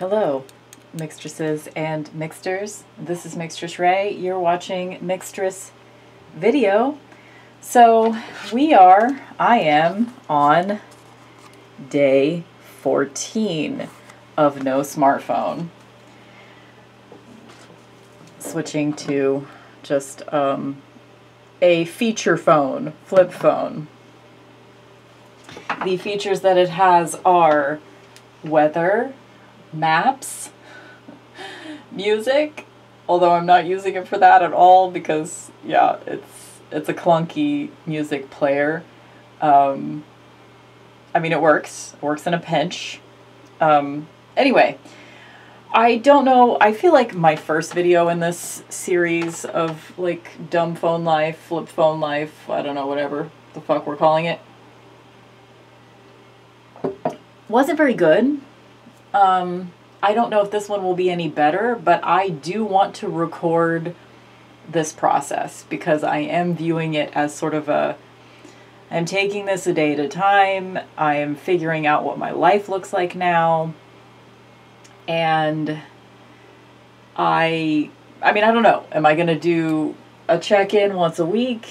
Hello, Mixtresses and Mixters. This is Mixtress Ray. You're watching Mixtress video. So I am on day 14 of no smartphone. Switching to just a feature phone, flip phone. The features that it has are weather, maps, music, although I'm not using it for that at all because, yeah, it's a clunky music player. I mean, it works in a pinch. Anyway, I don't know, I feel like my first video in this series of, like, DumbPhone Life, FlipPhone Life, I don't know, whatever the fuck we're calling it, wasn't very good. I don't know if this one will be any better, but I do want to record this process because I am viewing it as sort of I'm taking this a day at a time. I am figuring out what my life looks like now. And I mean, I don't know. Am I going to do a check-in once a week?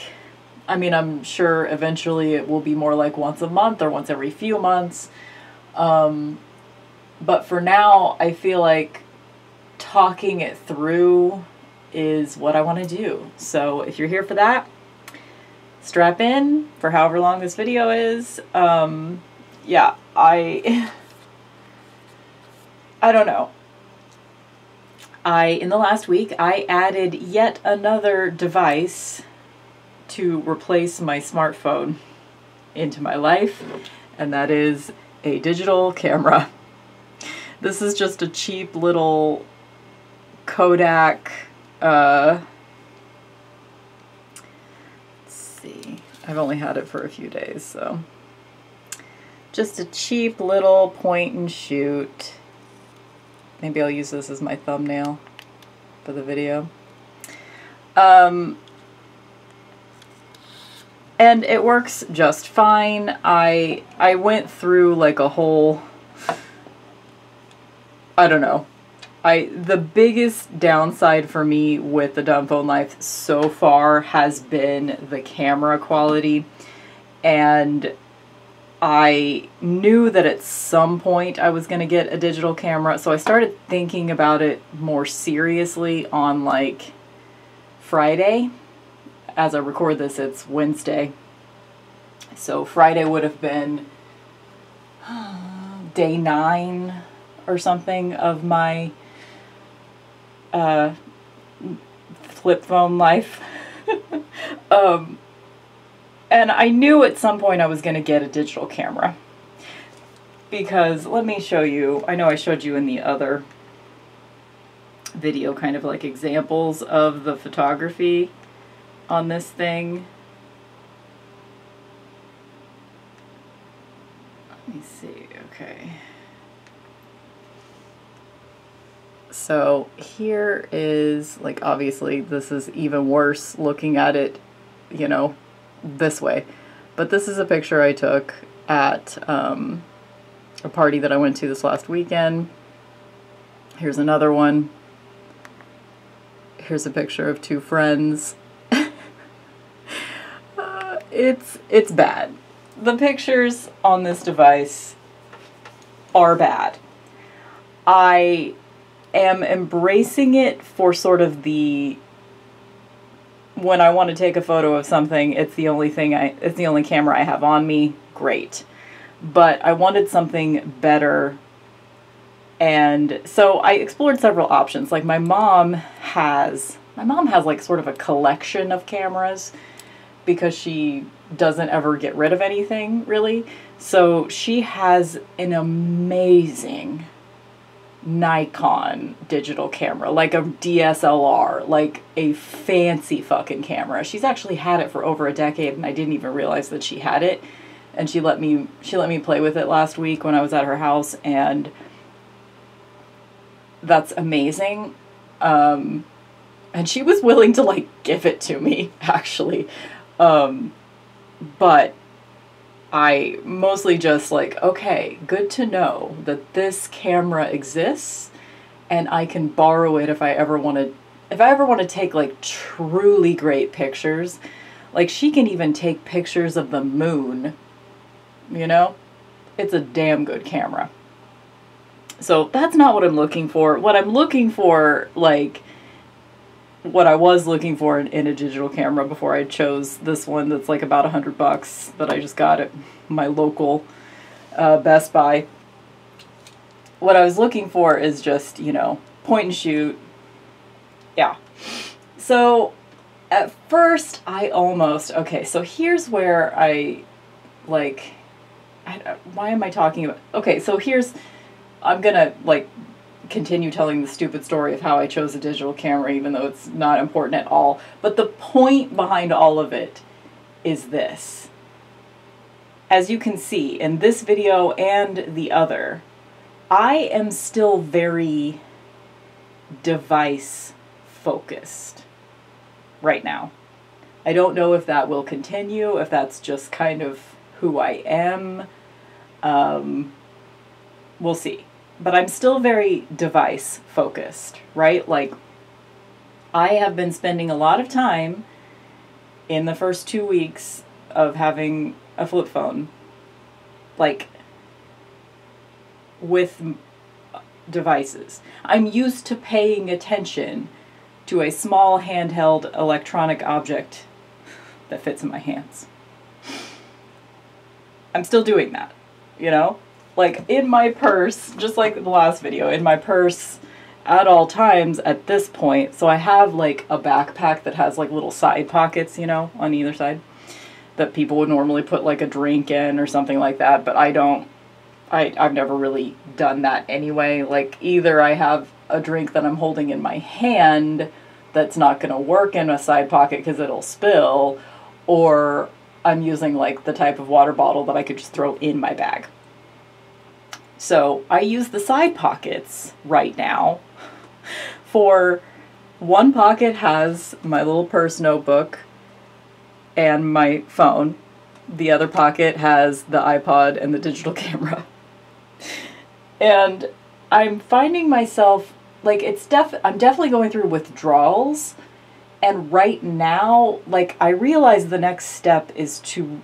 I mean, I'm sure eventually it will be more like once a month or once every few months. But for now, I feel like talking it through is what I want to do. So if you're here for that, strap in for however long this video is. Yeah, I don't know. In the last week, I added yet another device to replace my smartphone into my life, and that is a digital camera. This is just a cheap little Kodak, let's see, I've only had it for a few days, so just a cheap little point and shoot. Maybe I'll use this as my thumbnail for the video. And it works just fine. I went through like a whole, I don't know. The biggest downside for me with the DumbPhone Life so far has been the camera quality, and I knew that at some point I was going to get a digital camera, so I started thinking about it more seriously on like Friday. As I record this, it's Wednesday, so Friday would have been day 9 or something of my flip phone life. And I knew at some point I was going to get a digital camera. Because, let me show you, I know I showed you in the other video kind of like examples of the photography on this thing. Let me see, okay. So here is, like, obviously this is even worse looking at it, you know, this way. But this is a picture I took at a party that I went to this last weekend. Here's another one. Here's a picture of 2 friends. It's bad. The pictures on this device are bad. I am embracing it for sort of the, when I want to take a photo of something, it's the only camera I have on me, great. But I wanted something better, and so I explored several options. Like my mom has like sort of a collection of cameras because she doesn't ever get rid of anything really. So she has an amazing Nikon digital camera, like a DSLR, like a fancy fucking camera. She's actually had it for over a decade, and I didn't even realize that she had it. And she let me play with it last week when I was at her house, and that's amazing. And she was willing to like give it to me, actually. But I mostly just like, okay, good to know that this camera exists and I can borrow it if I ever want to take like truly great pictures. Like she can even take pictures of the moon, you know? It's a damn good camera. So that's not what I'm looking for. What I'm looking for, like, what I was looking for in a digital camera before I chose this one that's like about $100 that I just got at my local Best Buy. What I was looking for is just, you know, point and shoot. Yeah. So at first I almost, okay, so here's where I, like, why am I talking about, okay, so I'm gonna, like, continue telling the stupid story of how I chose a digital camera, even though it's not important at all. But the point behind all of it is this. As you can see in this video and the other, I am still very device focused right now. I don't know if that will continue, if that's just kind of who I am. We'll see. But I'm still very device focused, right? Like, I have been spending a lot of time in the first 2 weeks of having a flip phone, like, with devices. I'm used to paying attention to a small handheld electronic object that fits in my hands. I'm still doing that, you know? Like, in my purse, just like the last video, in my purse at all times at this point. So I have like a backpack that has like little side pockets, you know, on either side that people would normally put like a drink in or something like that. But I don't, I've never really done that anyway. Like, either I have a drink that I'm holding in my hand that's not going to work in a side pocket because it'll spill, or I'm using like the type of water bottle that I could just throw in my bag. So I use the side pockets right now for, one pocket has my little purse notebook and my phone. The other pocket has the iPod and the digital camera. And I'm finding myself, like, I'm definitely going through withdrawals. And right now, like, I realize the next step is to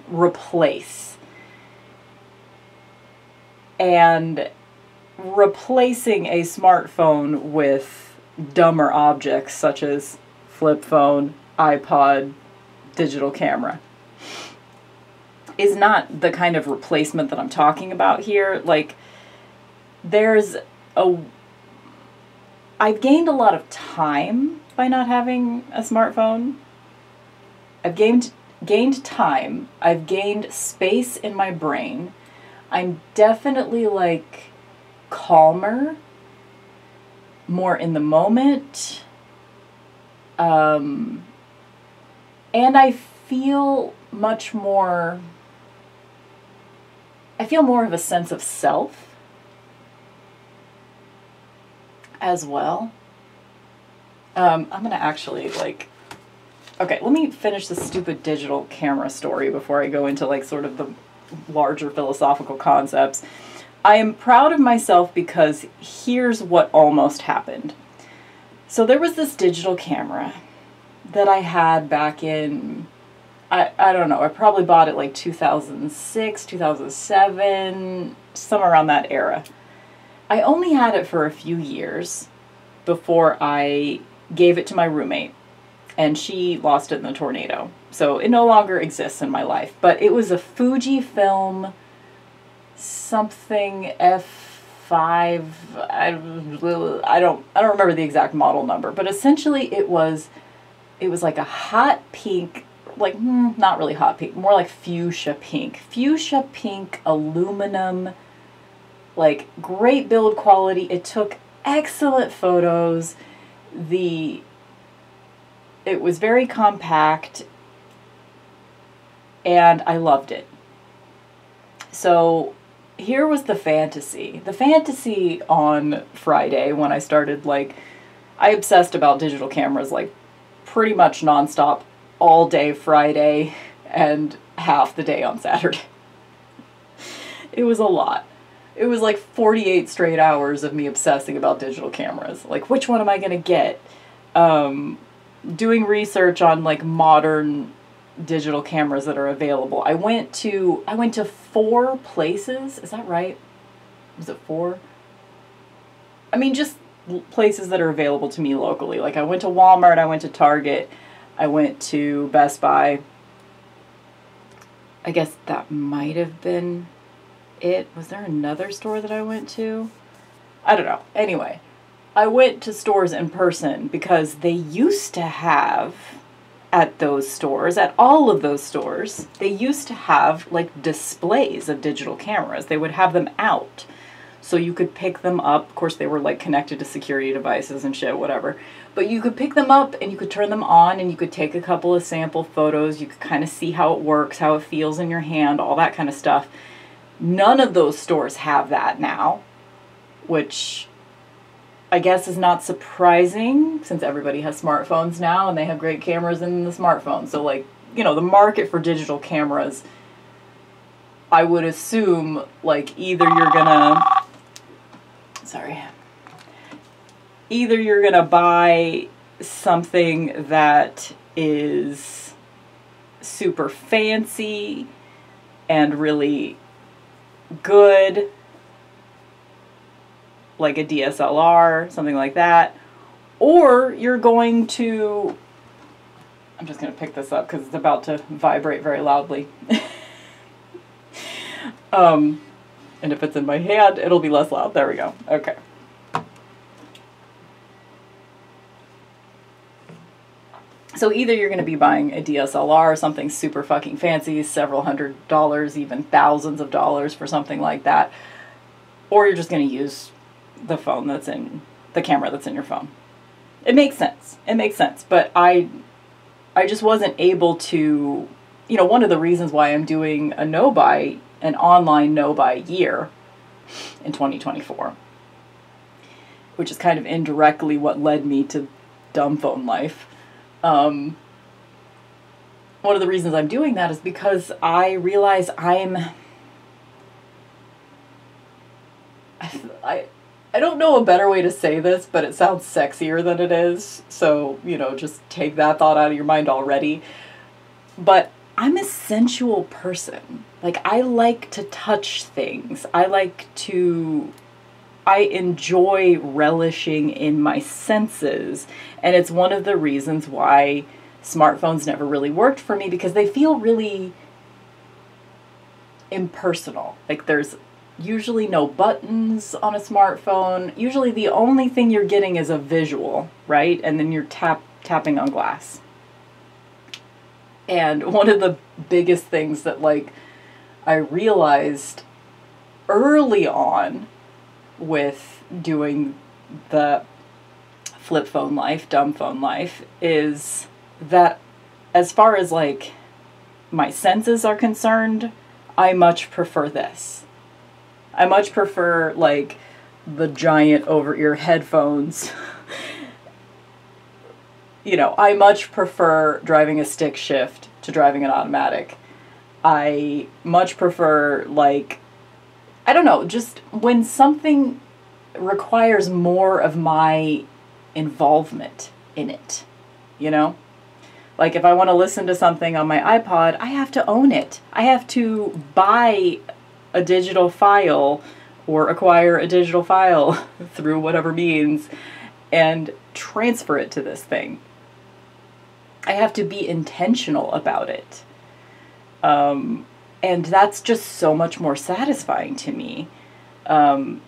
replace. And replacing a smartphone with dumber objects such as flip phone, iPod, digital camera is not the kind of replacement that I'm talking about here. Like, I've gained a lot of time by not having a smartphone. I've gained time. I've gained space in my brain. I'm definitely, like, calmer, more in the moment, and I feel much more, I feel more of a sense of self as well. I'm gonna actually, like, okay, let me finish this stupid digital camera story before I go into, like, sort of the larger philosophical concepts. I am proud of myself because here's what almost happened. So there was this digital camera that I had back in, I don't know, I probably bought it like 2006, 2007, somewhere around that era. I only had it for a few years before I gave it to my roommate, and she lost it in the tornado. So it no longer exists in my life, but it was a Fujifilm something F5, I don't remember the exact model number, but essentially it was like a hot pink, like, not really hot pink, more like fuchsia pink aluminum, like, great build quality. It took excellent photos. It was very compact, and I loved it. So here was the fantasy. The fantasy on Friday when I started, like, I obsessed about digital cameras, like, pretty much nonstop all day Friday, and half the day on Saturday. It was a lot. It was like 48 straight hours of me obsessing about digital cameras. Like, which one am I going to get? Doing research on like modern digital cameras that are available. I went to 4 places. Is that right? Was it 4? I mean, just places that are available to me locally. Like, I went to Walmart, I went to Target, I went to Best Buy. I guess that might have been it. Was there another store that I went to? I don't know. Anyway, I went to stores in person because they used to have at those stores, at all of those stores, they used to have like displays of digital cameras. They would have them out so you could pick them up. Of course, they were like connected to security devices and shit, whatever. But you could pick them up and you could turn them on and you could take a couple of sample photos. You could kind of see how it works, how it feels in your hand, all that kind of stuff. None of those stores have that now, which I guess is not surprising since everybody has smartphones now and they have great cameras in the smartphone. So like, you know, the market for digital cameras, I would assume like either you're gonna buy something that is super fancy and really good, like a DSLR, something like that, or you're going to, I'm just going to pick this up because it's about to vibrate very loudly. And if it's in my hand, it'll be less loud. There we go. Okay. So either you're going to be buying a DSLR, something super fucking fancy, several $100s, even thousands of dollars for something like that, or you're just going to use the phone that's in, the camera that's in your phone. It makes sense. It makes sense. But I just wasn't able to, you know, one of the reasons why I'm doing a no-buy, an online no-buy year in 2024, which is kind of indirectly what led me to DumbPhone Life. One of the reasons I'm doing that is because I realize I don't know a better way to say this, but it sounds sexier than it is. So, you know, just take that thought out of your mind already. But I'm a sensual person. Like, I like to touch things. I enjoy relishing in my senses. And it's one of the reasons why smartphones never really worked for me, because they feel really impersonal. Like, there's usually no buttons on a smartphone. Usually the only thing you're getting is a visual, right? And then you're tapping on glass. And one of the biggest things that like I realized early on with doing the FlipPhone Life, DumbPhone Life, is that as far as like my senses are concerned, I much prefer this. I much prefer like the giant over-ear headphones. You know, I much prefer driving a stick shift to driving an automatic. I much prefer, like, I don't know, just when something requires more of my involvement in it, you know? Like, if I want to listen to something on my iPod, I have to own it. I have to buy a digital file or acquire a digital file through whatever means and transfer it to this thing. I have to be intentional about it. And that's just so much more satisfying to me. So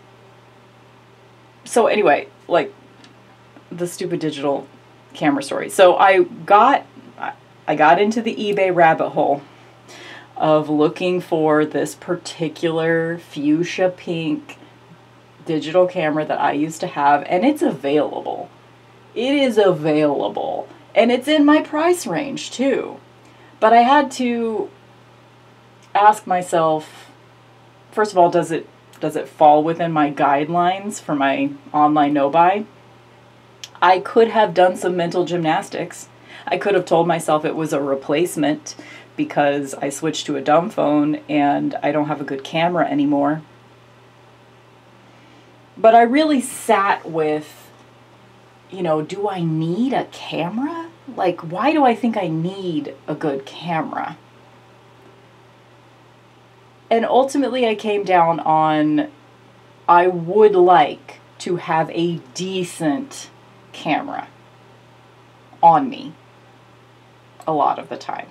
anyway, like the stupid digital camera story. So I got into the eBay rabbit hole of looking for this particular fuchsia pink digital camera that I used to have, and it's available. It is available. And it's in my price range too. But I had to ask myself, first of all, does it fall within my guidelines for my online no-buy? I could have done some mental gymnastics. I could have told myself it was a replacement because I switched to a dumb phone and I don't have a good camera anymore. But I really sat with, you know, do I need a camera? Like, why do I think I need a good camera? And ultimately I came down on, I would like to have a decent camera on me a lot of the time.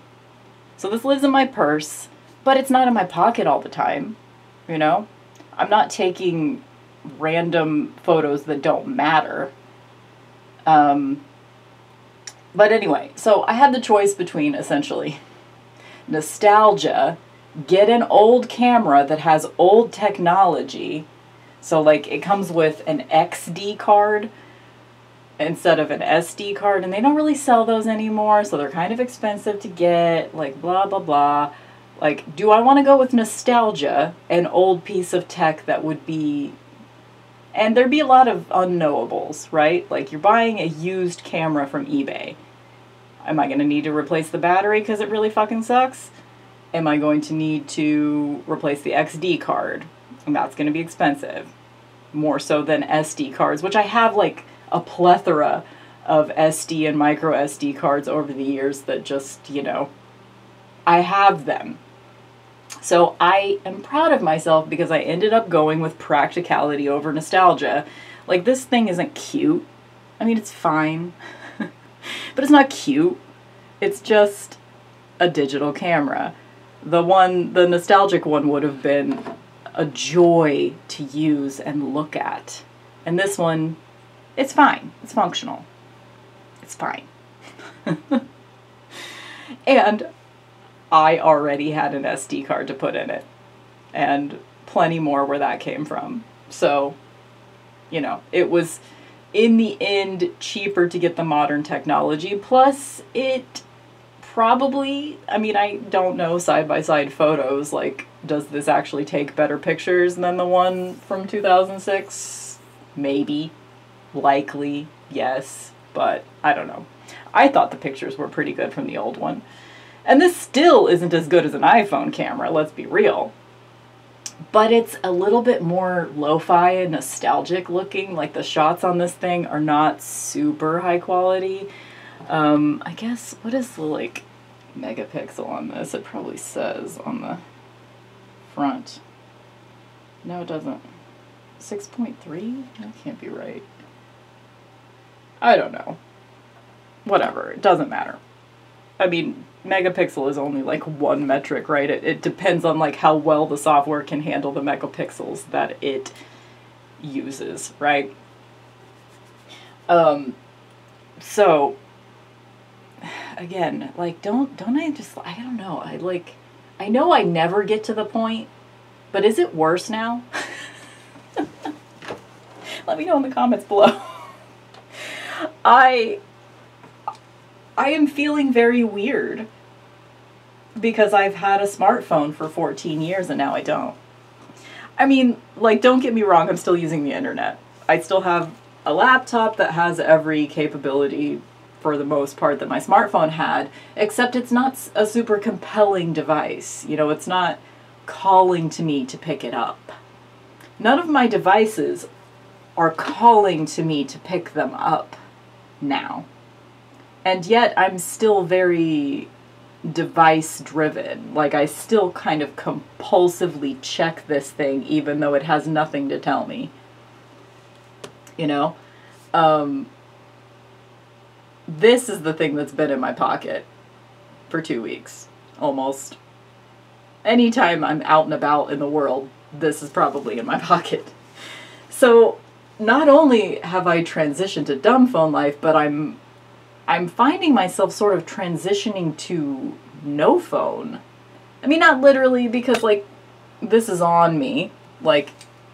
So this lives in my purse, but it's not in my pocket all the time, you know? I'm not taking random photos that don't matter. But anyway, so I had the choice between essentially nostalgia, get an old camera that has old technology. So like it comes with an XD card instead of an SD card, and they don't really sell those anymore, so they're kind of expensive to get, like blah blah blah. Like, do I want to go with nostalgia, an old piece of tech that would be, and there'd be a lot of unknowables, right? Like you're buying a used camera from eBay. Am I going to need to replace the battery because it really fucking sucks? Am I going to need to replace the XD card? And that's going to be expensive. More so than SD cards, which I have like a plethora of SD and micro SD cards over the years that just, you know, I have them. So I am proud of myself because I ended up going with practicality over nostalgia. Like, this thing isn't cute. I mean, it's fine, but it's not cute. It's just a digital camera. The nostalgic one would have been a joy to use and look at. And this one, it's fine. It's functional. It's fine. And I already had an SD card to put in it. And plenty more where that came from. So, you know, it was, in the end, cheaper to get the modern technology. Plus, it probably, I mean, I don't know side-by-side photos, like, does this actually take better pictures than the one from 2006? Maybe. Likely, yes, but I don't know. I thought the pictures were pretty good from the old one. And this still isn't as good as an iPhone camera, let's be real. But it's a little bit more lo-fi and nostalgic looking. Like, the shots on this thing are not super high quality. I guess, what is the, like, megapixel on this? It probably says on the front. No, it doesn't. 6.3? That can't be right. I don't know. Whatever, it doesn't matter. I mean, megapixel is only like one metric, right? It depends on like how well the software can handle the megapixels that it uses, right? So again, like, don't I just, I don't know. I know I never get to the point, but is it worse now? Let me know in the comments below. I am feeling very weird because I've had a smartphone for 14 years and now I don't. I mean, like, don't get me wrong, I'm still using the internet. I still have a laptop that has every capability for the most part that my smartphone had, except it's not a super compelling device. You know, it's not calling to me to pick it up. None of my devices are calling to me to pick them up now. And yet I'm still very device driven. Like, I still kind of compulsively check this thing even though it has nothing to tell me. You know? This is the thing that's been in my pocket for 2 weeks, almost. Anytime I'm out and about in the world, this is probably in my pocket. So not only have I transitioned to DumbPhone Life, but I'm finding myself sort of transitioning to no phone. I mean, not literally, because, like, this is on me, like,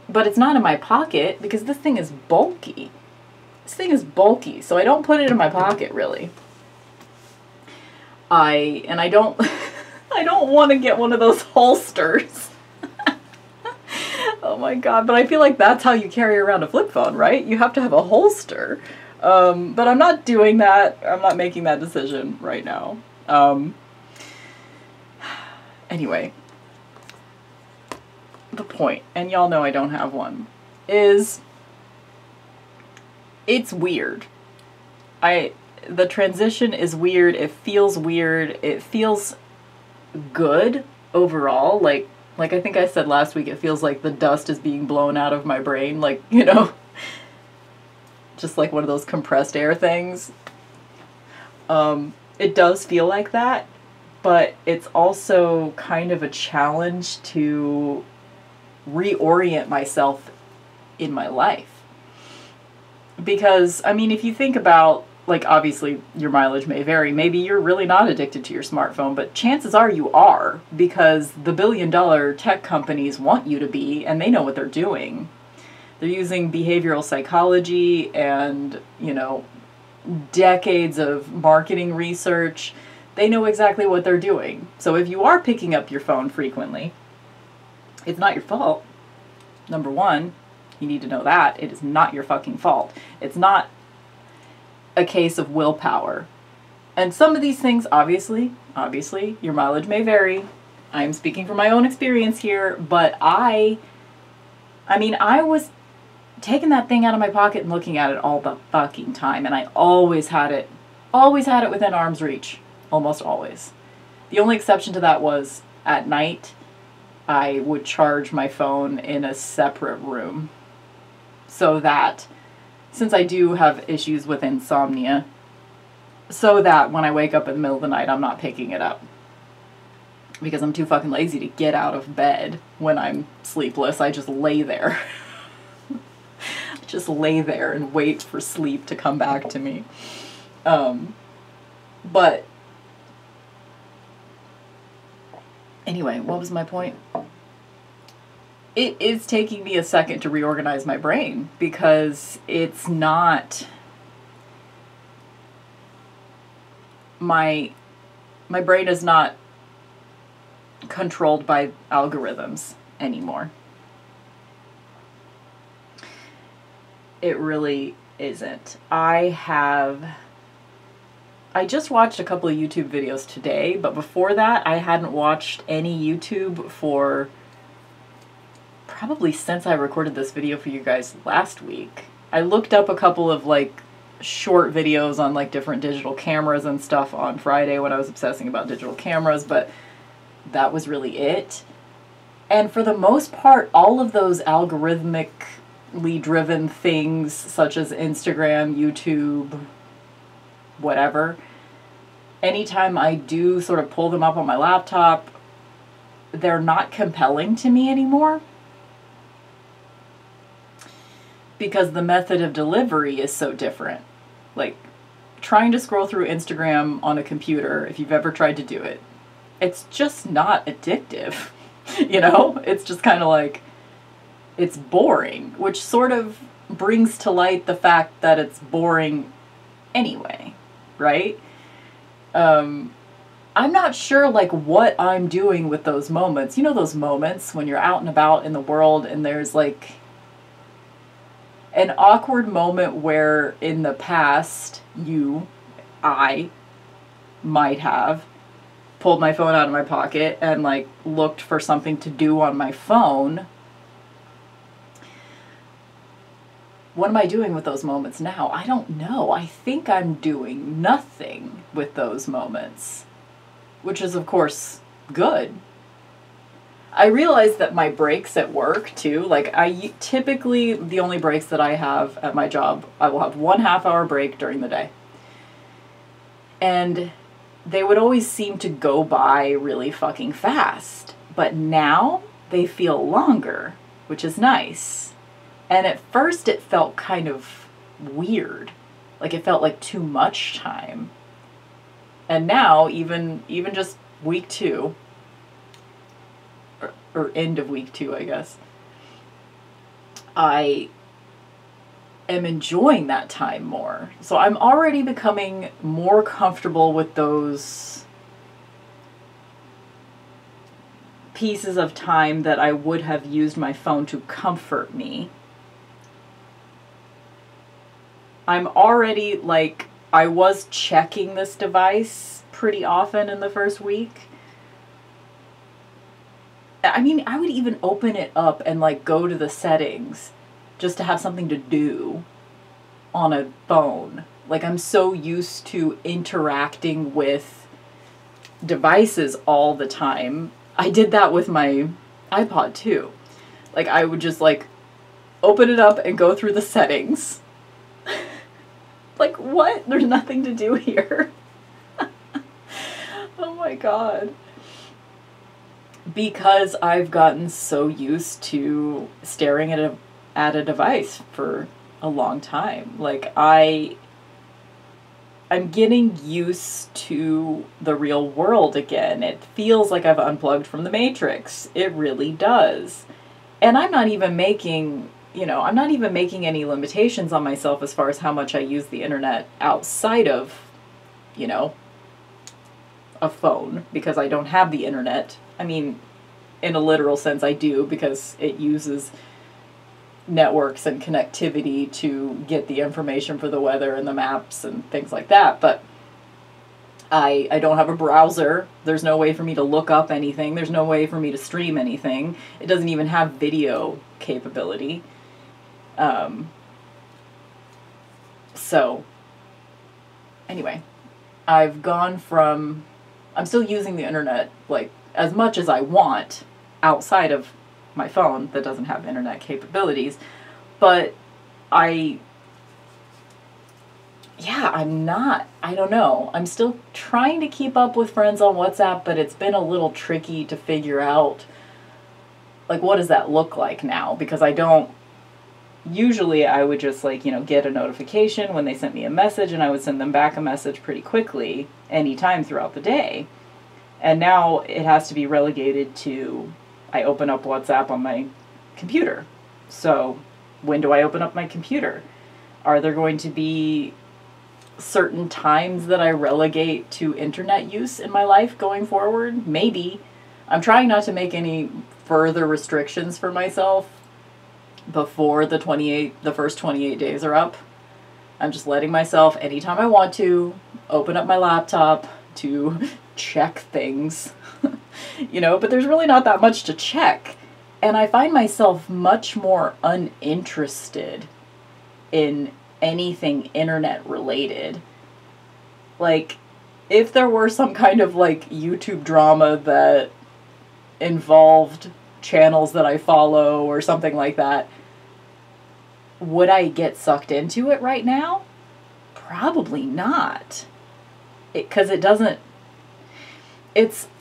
but it's not in my pocket because this thing is bulky. This thing is bulky, so I don't put it in my pocket, really. I don't I don't want to get one of those holsters. Oh my god, but I feel like that's how you carry around a flip phone, right? You have to have a holster. But I'm not doing that. I'm not making that decision right now. Anyway, the point, and y'all know I don't have one, is it's weird. The transition is weird. It feels weird. It feels good overall. Like I think I said last week, it feels like the dust is being blown out of my brain. Like, you know, just like one of those compressed air things. It does feel like that, but it's also kind of a challenge to reorient myself in my life. Because, I mean, if you think about, like, obviously your mileage may vary. Maybe you're really not addicted to your smartphone, but chances are you are, because the billion-dollar tech companies want you to be, and they know what they're doing. They're using behavioral psychology and, you know, decades of marketing research. They know exactly what they're doing. So if you are picking up your phone frequently, it's not your fault. Number one, you need to know that. It is not your fucking fault. It's not a case of willpower. And some of these things, obviously, your mileage may vary. I'm speaking from my own experience here, but I was taking that thing out of my pocket and looking at it all the fucking time, and I always had it within arm's reach, almost always. The only exception to that was at night, I would charge my phone in a separate room, so that, since I do have issues with insomnia, so that when I wake up in the middle of the night, I'm not picking it up. Because I'm too fucking lazy to get out of bed when I'm sleepless. I just lay there. Just lay there and wait for sleep to come back to me. But anyway, what was my point? It is taking me a second to reorganize my brain, because it's not my brain is not controlled by algorithms anymore. It really isn't. I just watched a couple of YouTube videos today, but before that I hadn't watched any YouTube for probably since I recorded this video for you guys last week. I looked up a couple of like short videos on like different digital cameras and stuff on Friday when I was obsessing about digital cameras, but that was really it. And for the most part, all of those algorithmically driven things such as Instagram, YouTube, whatever, anytime I do sort of pull them up on my laptop, they're not compelling to me anymore. Because the method of delivery is so different. Like, trying to scroll through Instagram on a computer, if you've ever tried to do it, it's just not addictive. You know? It's just kind of like, it's boring, which sort of brings to light the fact that it's boring anyway, right? I'm not sure, like, what I'm doing with those moments. You know those moments when you're out and about in the world and there's, like, an awkward moment where in the past I might have pulled my phone out of my pocket and like looked for something to do on my phone. What am I doing with those moments now? I don't know. I think I'm doing nothing with those moments, which is of course good. I realize that my breaks at work too, like typically the only breaks that I have at my job, I will have 1.5 hour break during the day. And they would always seem to go by really fucking fast. But now they feel longer, which is nice. And at first it felt kind of weird. Like it felt like too much time. And now even just week 2, or end of week 2, I guess, I am enjoying that time more. So I'm already becoming more comfortable with those pieces of time that I would have used my phone to comfort me. I'm already, like, I was checking this device pretty often in the first week. I mean, I would even open it up and like go to the settings just to have something to do on a phone. Like, I'm so used to interacting with devices all the time. I did that with my iPod too. Like, I would just like open it up and go through the settings. Like, what? There's nothing to do here. Oh my God. Because I've gotten so used to staring at a device for a long time. Like, I'm getting used to the real world again. It feels like I've unplugged from the Matrix. It really does. And I'm not even making, I'm not even making any limitations on myself as far as how much I use the internet outside of, a phone, because I don't have the internet. I mean, in a literal sense, I do, because it uses networks and connectivity to get the information for the weather and the maps and things like that. But I don't have a browser. There's no way for me to look up anything. There's no way for me to stream anything. It doesn't even have video capability. So anyway, I'm still using the internet like as much as I want outside of my phone that doesn't have internet capabilities, but I don't know. I'm still trying to keep up with friends on WhatsApp, but it's been a little tricky to figure out, like, what does that look like now? Because usually I would just, like, get a notification when they sent me a message, and I would send them back a message pretty quickly anytime throughout the day. And now it has to be relegated to, I open up WhatsApp on my computer. So when do I open up my computer? Are there going to be certain times that I relegate to internet use in my life going forward? Maybe. I'm trying not to make any further restrictions for myself before the first 28 days are up. I'm just letting myself, anytime I want to, open up my laptop to check things, but there's really not that much to check. And I find myself much more uninterested in anything internet related. Like, if there were some kind of like YouTube drama that involved channels that I follow or something like that, would I get sucked into it right now? Probably not. Because it doesn't,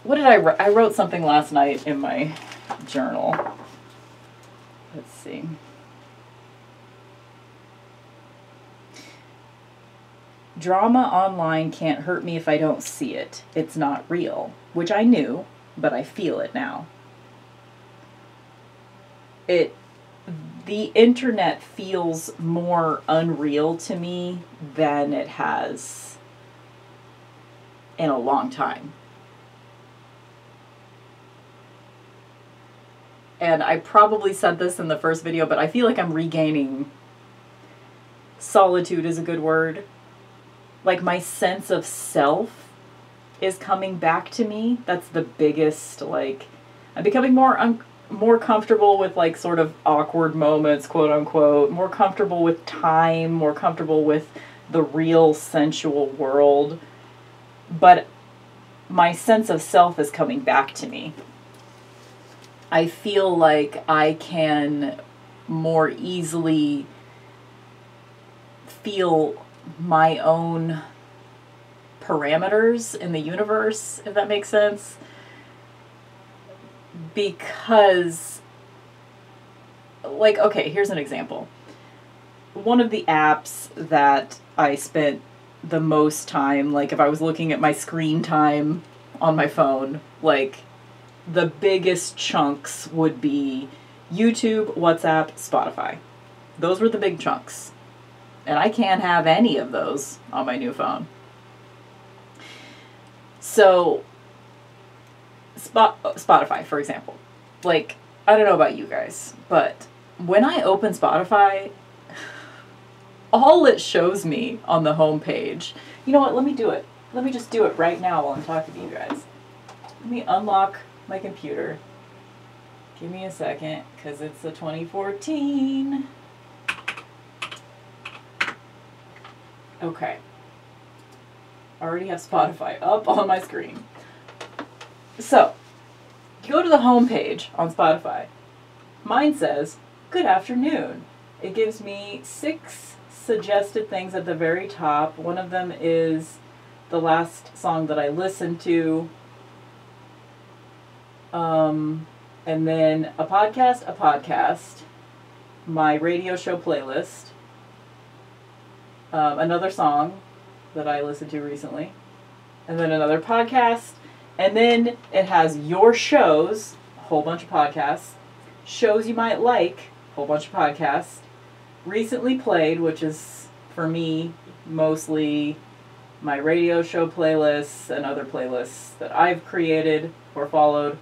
what did I write? I wrote something last night in my journal. Let's see. Drama online can't hurt me if I don't see it. It's not real. Which I knew, but I feel it now. The internet feels more unreal to me than it has in a long time. And I probably said this in the first video, but I feel like I'm regaining, solitude is a good word. Like, my sense of self is coming back to me. That's the biggest, like, I'm becoming more comfortable with, like, sort of awkward moments, quote unquote, more comfortable with time, more comfortable with the real sensual world. But my sense of self is coming back to me. I feel like I can more easily feel my own parameters in the universe, if that makes sense. Because, like, okay, here's an example. One of the apps that I spent the most time, like, if I was looking at my screen time on my phone, like, the biggest chunks would be YouTube, WhatsApp, Spotify. Those were the big chunks. And I can't have any of those on my new phone. So, Spotify, for example. Like, I don't know about you guys, but when I open Spotify, all it shows me on the home page, you know what, let me do it. Let me just do it right now while I'm talking to you guys. Let me unlock my computer. Give me a second, because it's the 2014. Okay. I already have Spotify up on my screen. So, you go to the home page on Spotify. Mine says, "Good afternoon." It gives me 6 suggested things at the very top. One of them is the last song that I listened to. And then a podcast, my radio show playlist, another song that I listened to recently, and then another podcast, and then it has your shows, a whole bunch of podcasts, shows you might like, a whole bunch of podcasts, recently played, which is, for me, mostly my radio show playlists and other playlists that I've created or followed.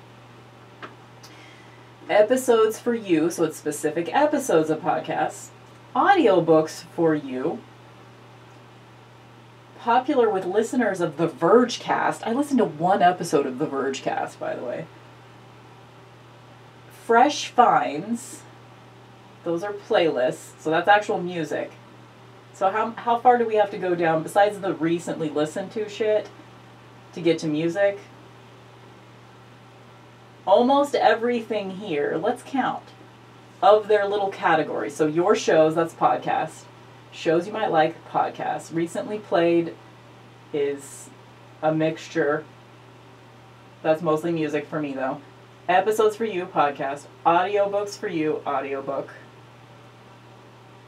Episodes for you, so it's specific episodes of podcasts. Audiobooks for you. Popular with listeners of the Vergecast. I listened to 1 episode of the Vergecast, by the way. Fresh Finds. Those are playlists, so that's actual music. So how far do we have to go down, besides the recently listened to shit, to get to music? Almost everything here, let's count, of their little categories. So your shows, that's podcast. Shows you might like, podcast. Recently played is a mixture. That's mostly music for me, though. Episodes for you, podcast. Audiobooks for you, audiobook.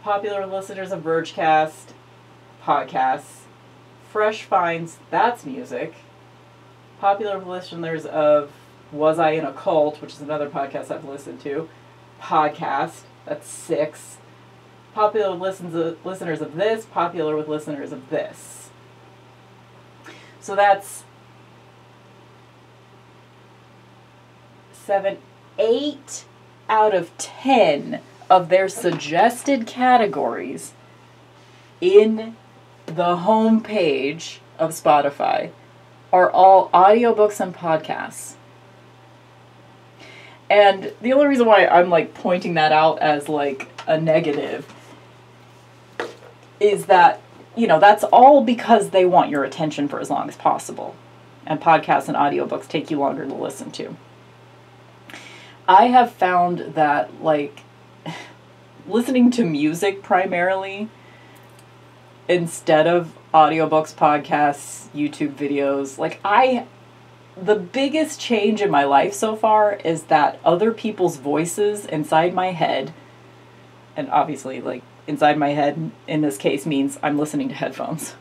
Popular listeners of Vergecast, podcasts. Fresh Finds, that's music. Popular listeners of Was I in a Cult, which is another podcast I've listened to. Podcast, that's 6. Popular listeners of this, popular with listeners of this. So that's 7, 8 out of 10 of their suggested categories in the home page of Spotify are all audiobooks and podcasts. And the only reason why I'm like pointing that out as like a negative is that, you know, that's all because they want your attention for as long as possible. And podcasts and audiobooks take you longer to listen to. I have found that, like, listening to music primarily instead of audiobooks, podcasts, YouTube videos, like, the biggest change in my life so far is that other people's voices inside my head, and obviously, like, inside my head in this case means I'm listening to headphones.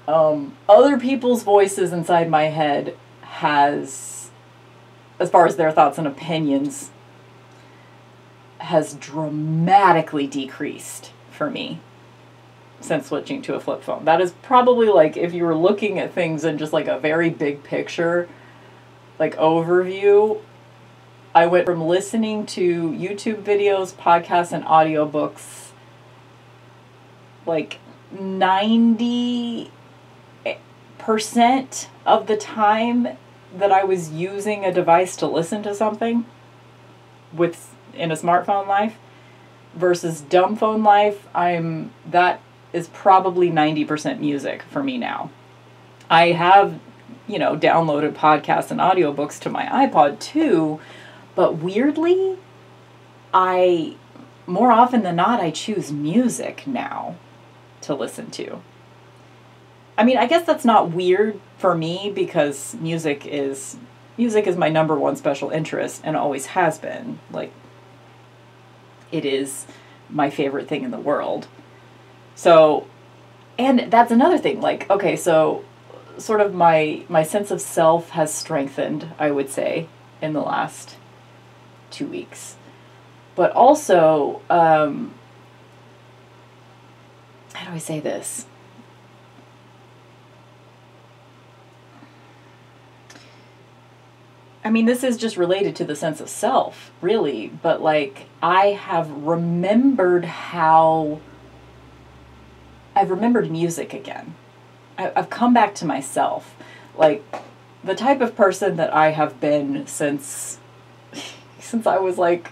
Other people's voices inside my head has, as far as their thoughts and opinions, has dramatically decreased for me since switching to a flip phone. That is probably, like, if you were looking at things in just like a very big picture, like overview, I went from listening to YouTube videos, podcasts, and audiobooks like 90% of the time that I was using a device to listen to something in a smartphone life versus DumbPhone Life, that is probably 90% music for me now. I have, downloaded podcasts and audiobooks to my iPod too, but weirdly, more often than not, I choose music now to listen to. I mean, I guess that's not weird for me because music is my number one special interest and always has been. Like, it is my favorite thing in the world. So, and that's another thing, like, okay, so sort of my sense of self has strengthened, I would say, in the last 2 weeks. But also, how do I say this? I mean, this is just related to the sense of self, really, but, like, I've remembered music again. I've come back to myself. Like, the type of person that I have been since since I was like,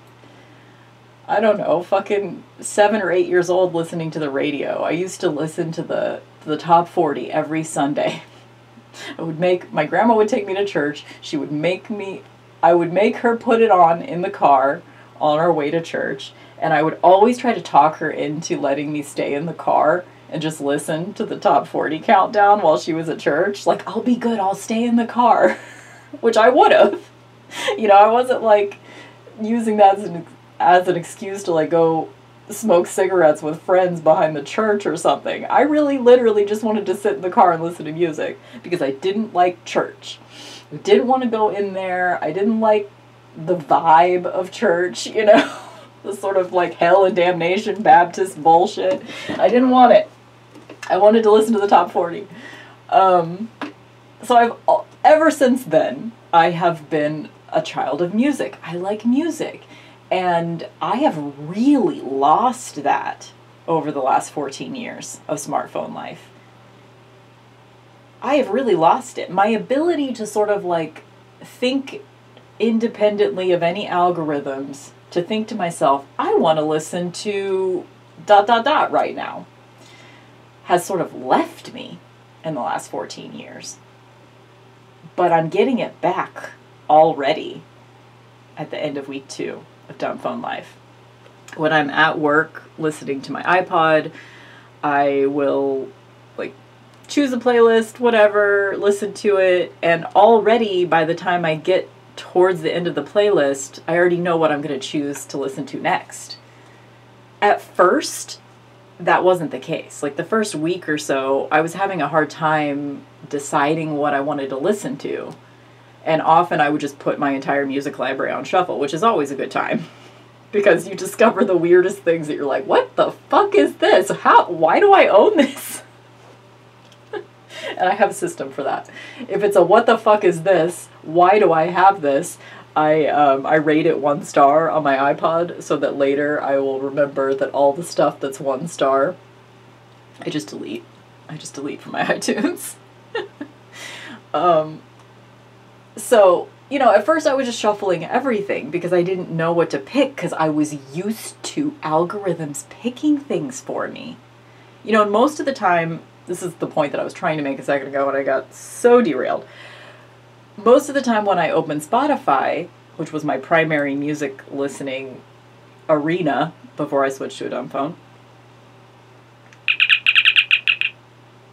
I don't know, fucking 7 or 8 years old listening to the radio. I used to listen to the top 40 every Sunday. My grandma would take me to church. I would make her put it on in the car on our way to church. And I would always try to talk her into letting me stay in the car and just listen to the top 40 countdown while she was at church. Like, I'll be good, I'll stay in the car. Which I would have. You know, I wasn't like using that as an excuse to like go smoke cigarettes with friends behind the church or something. I really literally just wanted to sit in the car and listen to music because I didn't like church. I didn't want to go in there. I didn't like the vibe of church, you know, the sort of like hell and damnation Baptist bullshit. I didn't want it. I wanted to listen to the top 40. So ever since then, I have been a child of music. I like music. And I have really lost that over the last 14 years of smartphone life. I have really lost it. My ability to sort of like think independently of any algorithms, to think to myself, I want to listen to ... right now, has sort of left me in the last 14 years. But I'm getting it back already at the end of week 2 of DumbPhone Life. When I'm at work listening to my iPod, I will like choose a playlist, whatever, listen to it, and already by the time I get towards the end of the playlist, I already know what I'm going to choose to listen to next. At first, that wasn't the case. Like the first week or so, I was having a hard time deciding what I wanted to listen to. And often I would just put my entire music library on shuffle, which is always a good time. Because you discover the weirdest things that you're like, what the fuck is this? Why do I own this? And I have a system for that. If it's a what the fuck is this, why do I have this? I rate it 1 star on my iPod so that later I will remember that all the stuff that's 1 star, I just delete. I just delete from my iTunes. So, you know, at first I was just shuffling everything because I didn't know what to pick because I was used to algorithms picking things for me. You know, and most of the time, this is the point that I was trying to make a second ago and I got so derailed. Most of the time when I open Spotify, which was my primary music listening arena before I switched to a dumb phone,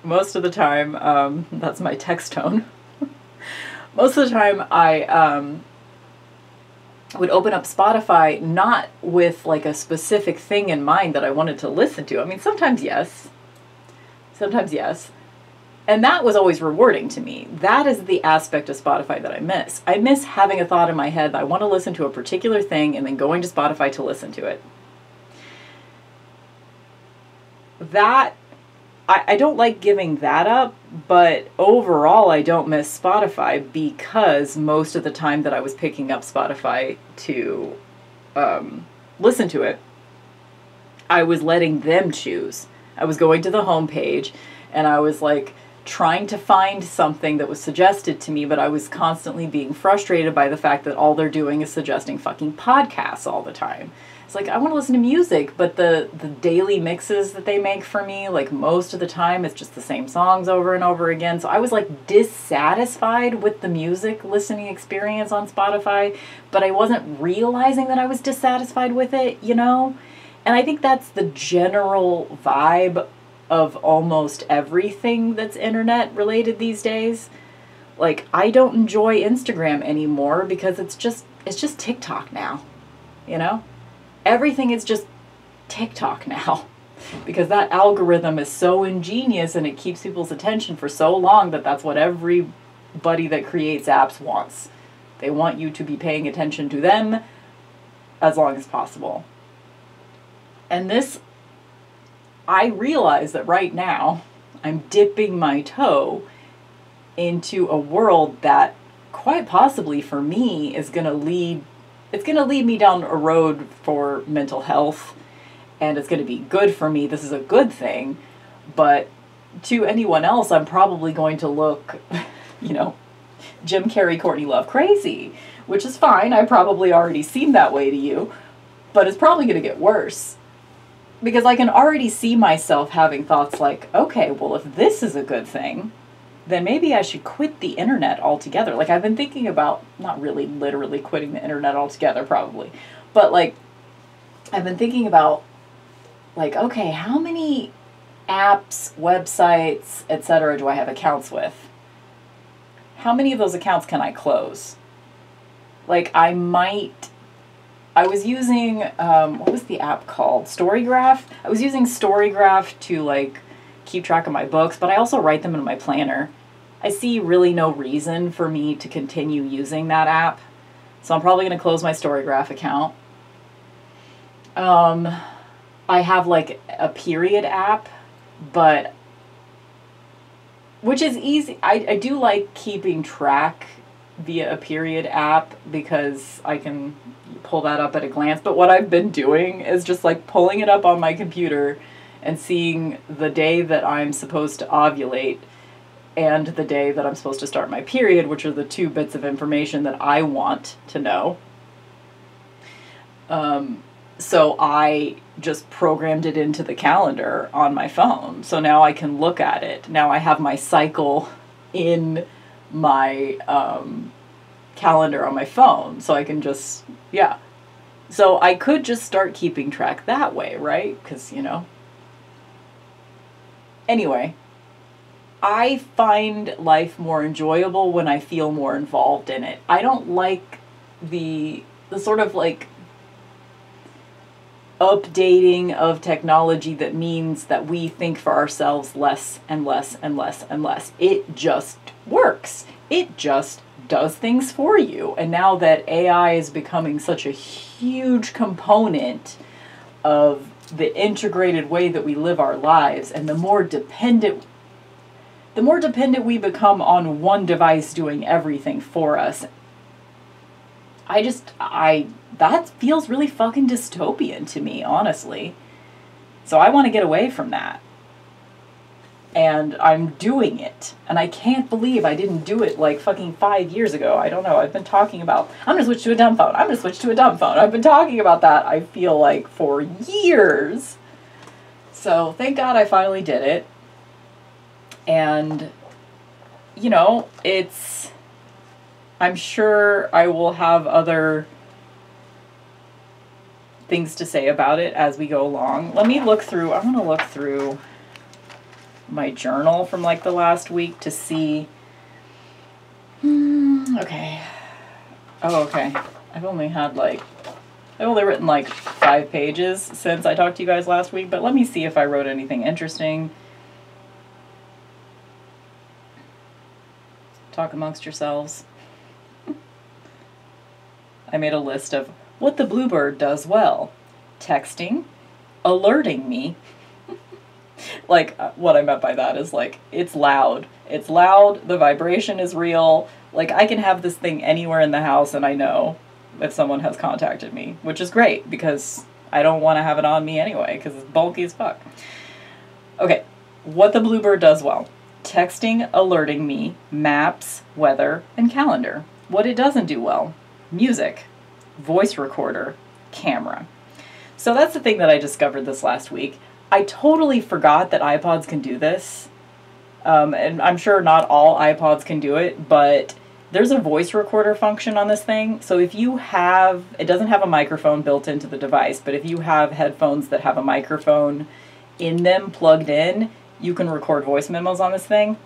most of the time, that's my text tone. Most of the time I would open up Spotify not with like a specific thing in mind that I wanted to listen to. I mean, sometimes yes. Sometimes yes. And that was always rewarding to me. That is the aspect of Spotify that I miss. I miss having a thought in my head that I want to listen to a particular thing and then going to Spotify to listen to it. That, I don't like giving that up, but overall I don't miss Spotify because most of the time that I was picking up Spotify to listen to it, I was letting them choose. I was going to the homepage and I was like trying to find something that was suggested to me, but I was constantly being frustrated by the fact that all they're doing is suggesting fucking podcasts all the time. It's like, I want to listen to music, but the daily mixes that they make for me, like most of the time, it's just the same songs over and over again. So I was like dissatisfied with the music listening experience on Spotify, but I wasn't realizing that I was dissatisfied with it, you know? And I think that's the general vibe of almost everything that's internet related these days. Like, I don't enjoy Instagram anymore because it's just TikTok now, you know? Everything is just TikTok now because that algorithm is so ingenious and it keeps people's attention for so long that that's what everybody that creates apps wants. They want you to be paying attention to them as long as possible. And this, I realize that right now I'm dipping my toe into a world that quite possibly for me is going to lead me down a road for mental health, and it's going to be good for me. This is a good thing, but to anyone else, I'm probably going to look, you know, Jim Carrey, Courtney Love crazy, which is fine. I probably already seem that way to you, but it's probably going to get worse. Because I can already see myself having thoughts like, okay, well, if this is a good thing, then maybe I should quit the internet altogether. Like, I've been thinking about, not really literally quitting the internet altogether, probably, but like, I've been thinking about, like, okay, how many apps, websites, etc. do I have accounts with? How many of those accounts can I close? Like, I was using, what was the app called? Storygraph? I was using Storygraph to, like, keep track of my books, but I also write them in my planner. I see really no reason for me to continue using that app, so I'm probably going to close my Storygraph account. I have, like, a period app, but, which is easy. I do like keeping track via a period app because I can pull that up at a glance, but what I've been doing is just like pulling it up on my computer and seeing the day that I'm supposed to ovulate and the day that I'm supposed to start my period, which are the two bits of information that I want to know. So I just programmed it into the calendar on my phone. So now I can look at it. Now I have my cycle in my calendar on my phone. So I can just, yeah. So I could just start keeping track that way, right? Because, you know. Anyway, I find life more enjoyable when I feel more involved in it. I don't like the sort of like updating of technology that means that we think for ourselves less and less and less and less. It just works. It just does things for you. And now that AI is becoming such a huge component of the integrated way that we live our lives, and the more dependent we become on one device doing everything for us, that feels really fucking dystopian to me, honestly. So I want to get away from that. And I'm doing it. And I can't believe I didn't do it like fucking 5 years ago. I don't know. I've been talking about, I'm going to switch to a dumb phone. I'm going to switch to a dumb phone. I've been talking about that, I feel like, for years. So thank God I finally did it. And, you know, I'm sure I will have other things to say about it as we go along. Let me look through, I'm going to look through my journal from like the last week to see. Okay. Oh, okay. I've only written like 5 pages since I talked to you guys last week, but let me see if I wrote anything interesting. Talk amongst yourselves. I made a list of what the Bluebird does well. Texting, alerting me. Like, what I meant by that is, like, it's loud. It's loud, the vibration is real. Like, I can have this thing anywhere in the house and I know if someone has contacted me, which is great because I don't want to have it on me anyway because it's bulky as fuck. Okay, what the Bluebird does well. Texting, alerting me, maps, weather, and calendar. What it doesn't do well. Music, voice recorder, camera. So that's the thing that I discovered this last week. I totally forgot that iPods can do this. And I'm sure not all iPods can do it, but there's a voice recorder function on this thing. So if you have, it doesn't have a microphone built into the device, but if you have headphones that have a microphone in them plugged in, you can record voice memos on this thing.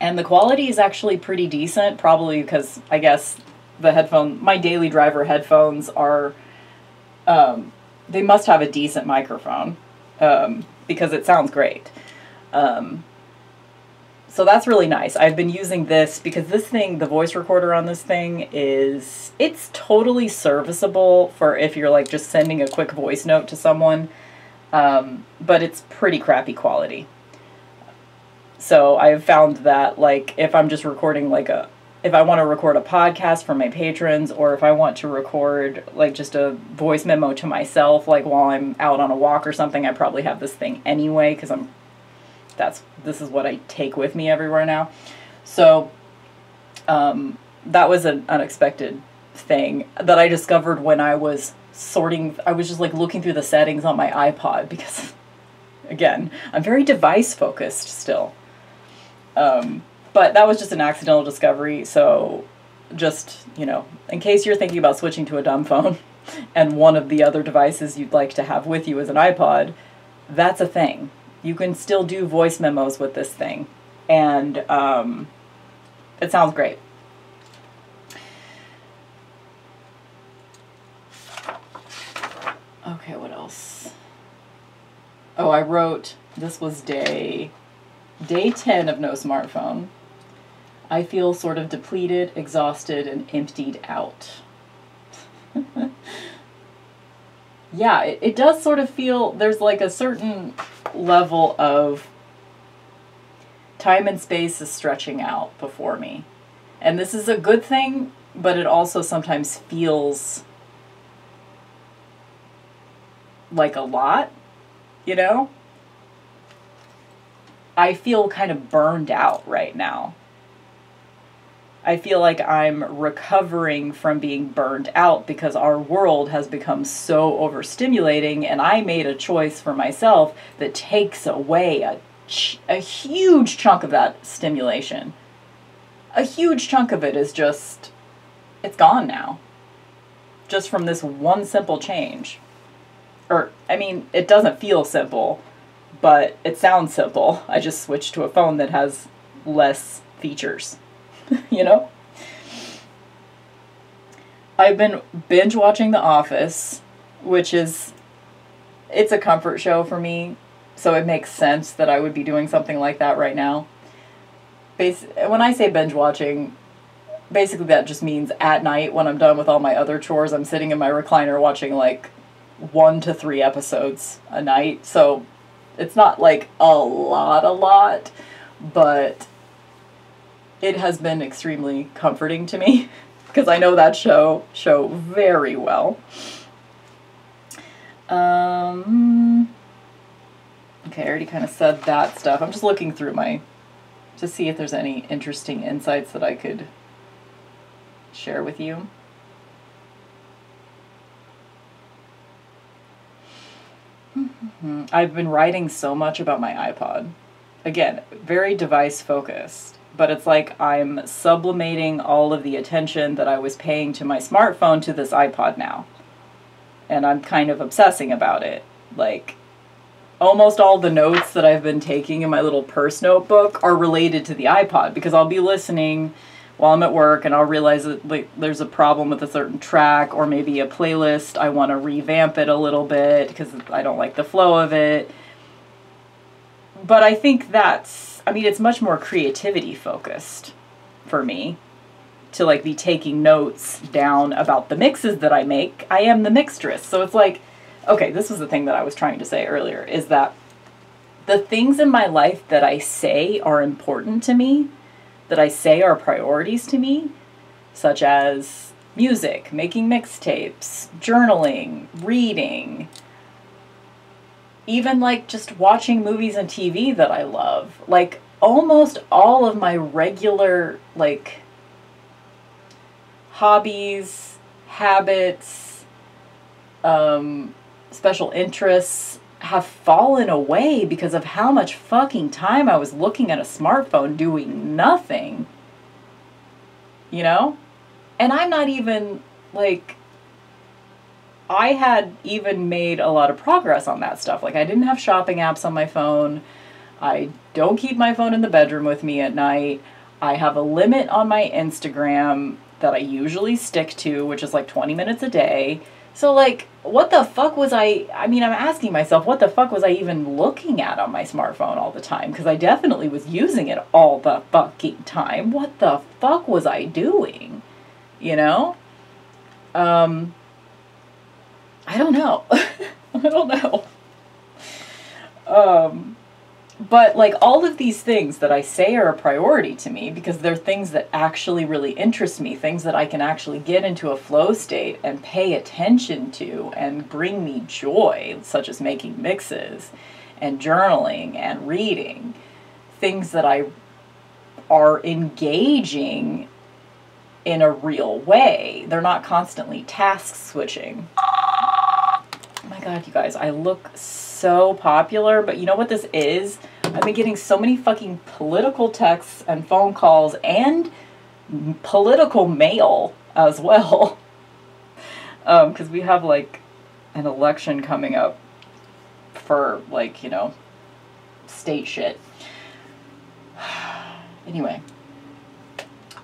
And the quality is actually pretty decent, probably because I guess my daily driver headphones are, they must have a decent microphone. Because it sounds great. So that's really nice. I've been using this because this thing, the voice recorder on this thing it's totally serviceable for if you're like just sending a quick voice note to someone, but it's pretty crappy quality. So I've found that like if I'm just recording if I want to record a podcast for my patrons, or if I want to record like just a voice memo to myself, like while I'm out on a walk or something, I probably have this thing anyway because this is what I take with me everywhere now. So That was an unexpected thing that I discovered when I was I was just like looking through the settings on my iPod because, again, I'm very device focused still. But that was just an accidental discovery, so just, you know, in case you're thinking about switching to a dumb phone and one of the other devices you'd like to have with you is an iPod, that's a thing. You can still do voice memos with this thing, and it sounds great. Okay, what else? Oh, I wrote, this was day 10 of no smartphone. I feel sort of depleted, exhausted, and emptied out. Yeah, it does sort of feel, there's like a certain level of time and space is stretching out before me. And this is a good thing, but it also sometimes feels like a lot, you know? I feel kind of burned out right now. I feel like I'm recovering from being burned out because our world has become so overstimulating, and I made a choice for myself that takes away a huge chunk of that stimulation. A huge chunk of it is just, it's gone now. Just from this one simple change. Or, I mean, it doesn't feel simple, but it sounds simple. I just switched to a phone that has less features. You know? I've been binge watching The Office, which is, it's a comfort show for me, so it makes sense that I would be doing something like that right now. When I say binge watching, basically that just means at night when I'm done with all my other chores, I'm sitting in my recliner watching like 1 to 3 episodes a night, so it's not like a lot, but it has been extremely comforting to me because I know that show very well. Okay, I already kind of said that stuff. I'm just looking through to see if there's any interesting insights that I could share with you. I've been writing so much about my iPod. Again, very device focused, but it's like I'm sublimating all of the attention that I was paying to my smartphone to this iPod now. And I'm kind of obsessing about it. Like, almost all the notes that I've been taking in my little purse notebook are related to the iPod, because I'll be listening while I'm at work and I'll realize that like there's a problem with a certain track or maybe a playlist. I want to revamp it a little bit because I don't like the flow of it. But I think it's much more creativity focused for me to like be taking notes down about the mixes that I make. I am the Mixtress. So it's like, okay, this was the thing that I was trying to say earlier, is that the things in my life that I say are important to me, that I say are priorities to me, such as music, making mixtapes, journaling, reading, even like just watching movies and TV that I love. Like almost all of my regular like hobbies, habits, special interests have fallen away because of how much fucking time I was looking at a smartphone doing nothing. You know? And I'm not even, like, I had even made a lot of progress on that stuff. Like, I didn't have shopping apps on my phone. I don't keep my phone in the bedroom with me at night. I have a limit on my Instagram that I usually stick to, which is like 20 minutes a day. So, like, what the fuck was I'm asking myself, what the fuck was I even looking at on my smartphone all the time? Because I definitely was using it all the fucking time. What the fuck was I doing? You know? I don't know. I don't know. But, like, all of these things that I say are a priority to me because they're things that actually really interest me, things that I can actually get into a flow state and pay attention to and bring me joy, such as making mixes and journaling and reading, things that are engaging in a real way. They're not constantly task switching. Oh my God, you guys, I look so popular, but you know what this is? I've been getting so many fucking political texts and phone calls and political mail as well. Because we have like an election coming up for like, you know, state shit. Anyway,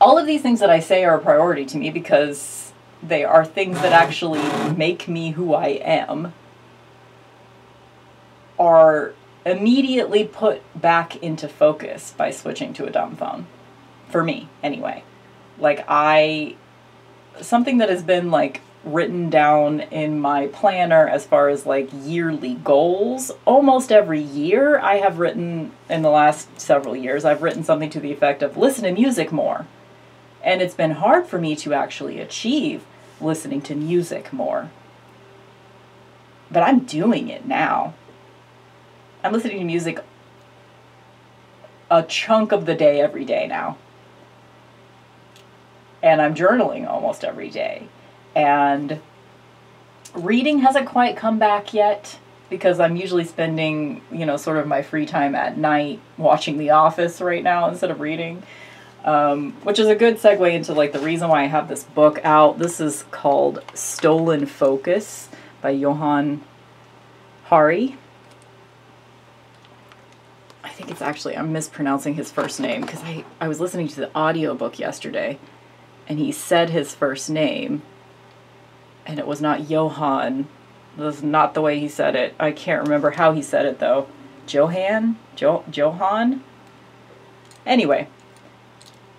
all of these things that I say are a priority to me because they are things that actually make me who I am, are immediately put back into focus by switching to a dumb phone. For me, anyway. Like, something that has been like written down in my planner as far as like yearly goals, almost every year I have written, in the last several years, I've written something to the effect of listen to music more. And it's been hard for me to actually achieve listening to music more. But I'm doing it now. I'm listening to music a chunk of the day every day now. And I'm journaling almost every day. And reading hasn't quite come back yet because I'm usually spending, you know, sort of my free time at night watching The Office right now instead of reading. Which is a good segue into like the reason why I have this book out. This is called Stolen Focus by Johann Hari. I think it's actually, I'm mispronouncing his first name because I was listening to the audiobook yesterday and he said his first name and it was not Johann. That's not the way he said it. I can't remember how he said it though. Johann? Anyway,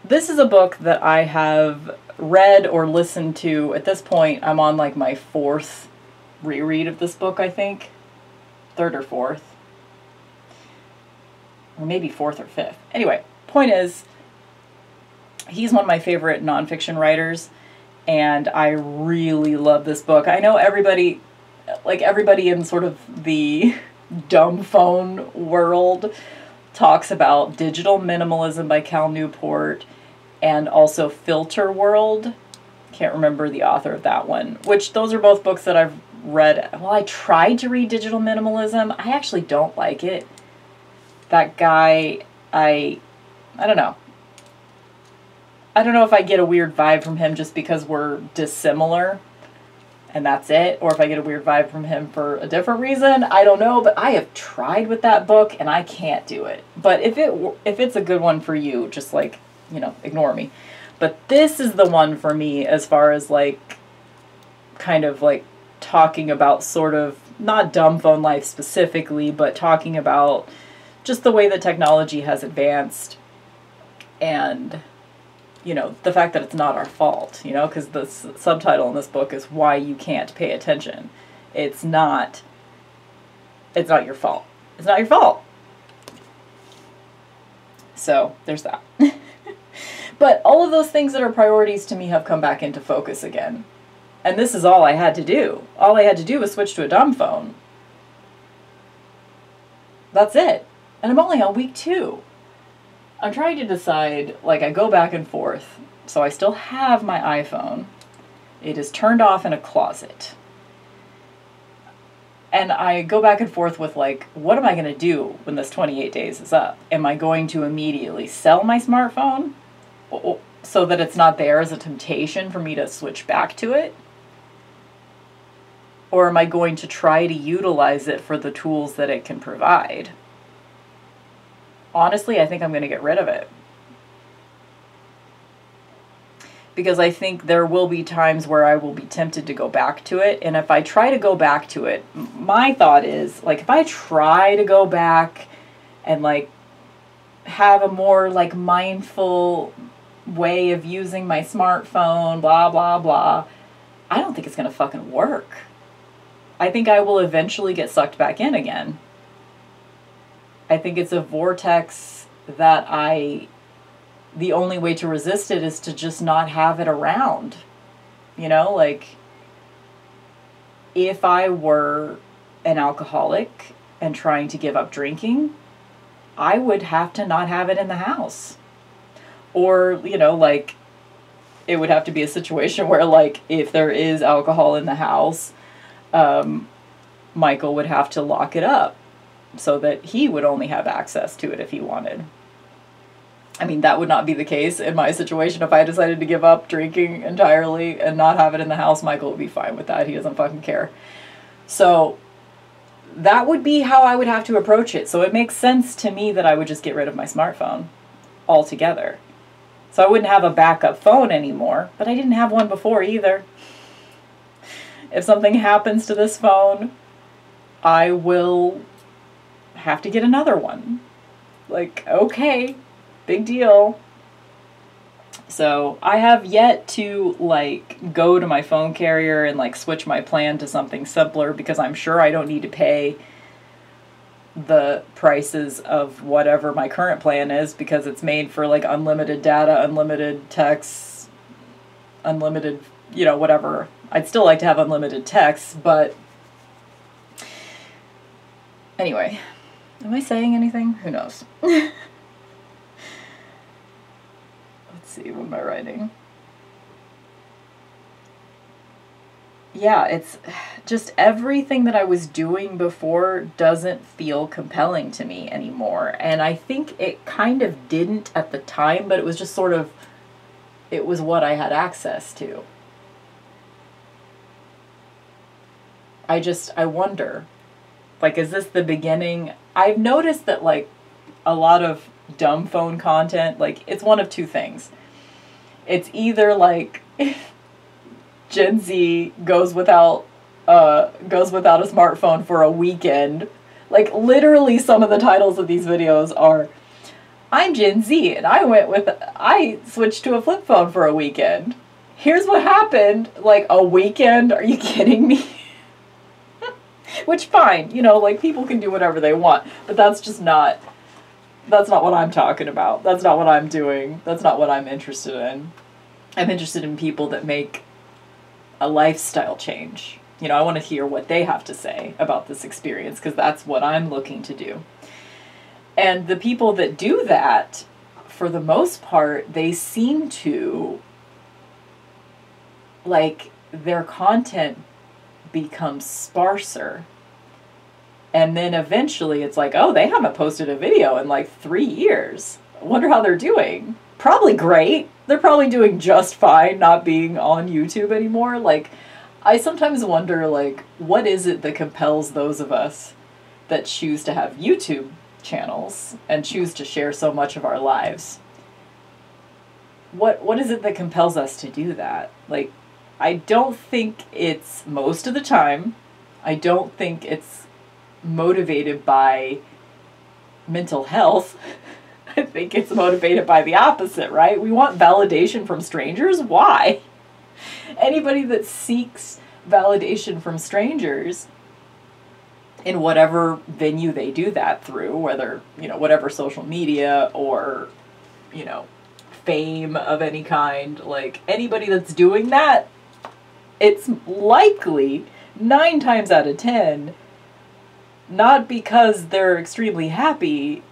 this is a book that I have read or listened to. At this point, I'm on like my 4th reread of this book, I think. 3rd or 4th. Or maybe 4th or 5th. Anyway, point is, he's one of my favorite nonfiction writers, and I really love this book. I know everybody in sort of the dumb phone world talks about Digital Minimalism by Cal Newport and also Filter World. Can't remember the author of that one, which those are both books that I've read. Well, I tried to read Digital Minimalism. I actually don't like it. That guy, I don't know. I don't know if I get a weird vibe from him just because we're dissimilar and that's it, or if I get a weird vibe from him for a different reason. I don't know, but I have tried with that book and I can't do it. But if it's a good one for you, just like, you know, ignore me. But this is the one for me as far as like kind of like talking about sort of not DumbPhone Life specifically, but talking about just the way that technology has advanced and, you know, the fact that it's not our fault, you know, because the subtitle in this book is Why You Can't Pay Attention. It's not your fault. It's not your fault. So there's that. But all of those things that are priorities to me have come back into focus again. And this is all I had to do. All I had to do was switch to a dumb phone. That's it. And I'm only on week 2. I'm trying to decide, like, I go back and forth. So I still have my iPhone. It is turned off in a closet. And I go back and forth with, like, what am I going to do when this 28 days is up? Am I going to immediately sell my smartphone so that it's not there as a temptation for me to switch back to it? Or am I going to try to utilize it for the tools that it can provide? Honestly, I think I'm going to get rid of it. Because I think there will be times where I will be tempted to go back to it. And if I try to go back to it, my thought is, like, if I try to go back and, like, have a more, like, mindful way of using my smartphone, blah, blah, blah, I don't think it's going to fucking work. I think I will eventually get sucked back in again. I think it's a vortex that the only way to resist it is to just not have it around. You know, like, if I were an alcoholic and trying to give up drinking, I would have to not have it in the house. Or, you know, like, it would have to be a situation where, like, if there is alcohol in the house, Michael would have to lock it up so that he would only have access to it if he wanted. I mean, that would not be the case in my situation. If I decided to give up drinking entirely and not have it in the house, Michael would be fine with that. He doesn't fucking care. So that would be how I would have to approach it. So it makes sense to me that I would just get rid of my smartphone altogether. So I wouldn't have a backup phone anymore, but I didn't have one before either. If something happens to this phone, I will have to get another one. Like, okay, big deal. So I have yet to, like, go to my phone carrier and, like, switch my plan to something simpler, because I'm sure I don't need to pay the prices of whatever my current plan is, because it's made for, like, unlimited data, unlimited text, unlimited, you know, whatever. I'd still like to have unlimited text, but anyway, am I saying anything? Who knows? Let's see, what am I writing? Yeah, it's just everything that I was doing before doesn't feel compelling to me anymore. And I think it kind of didn't at the time, but it was just sort of, it was what I had access to. I wonder, like, is this the beginning? I've noticed that, like, a lot of DumbPhone content, like, it's one of two things. It's either, like, Gen Z goes without a smartphone for a weekend. Like, literally some of the titles of these videos are, I'm Gen Z and I switched to a flip phone for a weekend. Here's what happened. Like, a weekend? Are you kidding me? Which, fine, you know, like, people can do whatever they want, but that's not what I'm talking about. That's not what I'm doing. That's not what I'm interested in. I'm interested in people that make a lifestyle change. You know, I want to hear what they have to say about this experience, because that's what I'm looking to do. And the people that do that, for the most part, they seem to, like, their content becomes sparser. And then eventually it's like, oh, they haven't posted a video in like 3 years. I wonder how they're doing. Probably great. They're probably doing just fine not being on YouTube anymore. Like, I sometimes wonder, like, what is it that compels those of us that choose to have YouTube channels and choose to share so much of our lives? What is it that compels us to do that? Like, I don't think it's, most of the time, I don't think it's motivated by mental health. I think it's motivated by the opposite, right? We want validation from strangers. Why? Anybody that seeks validation from strangers, in whatever venue they do that through, whether, you know, whatever social media or, you know, fame of any kind, like, anybody that's doing that, it's likely 9 times out of 10 not because they're extremely happy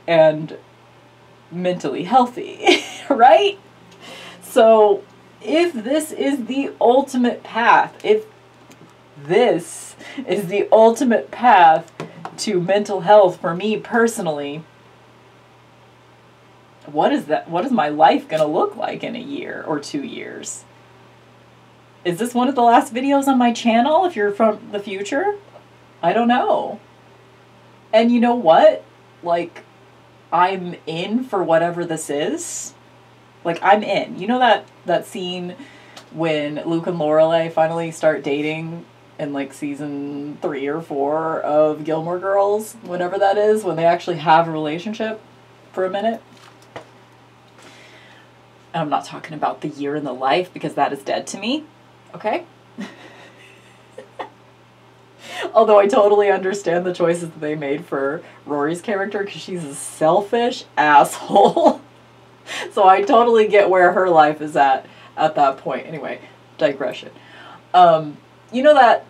and mentally healthy, right? So if this is the ultimate path, if this is the ultimate path to mental health for me personally, what is that? What is my life going to look like in a year or 2 years? Is this one of the last videos on my channel if you're from the future? I don't know. And you know what? Like, I'm in for whatever this is. Like, I'm in. You know that scene when Luke and Lorelai finally start dating in, like, season 3 or 4 of Gilmore Girls? Whenever that is, when they actually have a relationship for a minute. And I'm not talking about the year in the life, because that is dead to me. Okay? Although I totally understand the choices that they made for Rory's character, because she's a selfish asshole. So I totally get where her life is at that point. Anyway, digression. You know that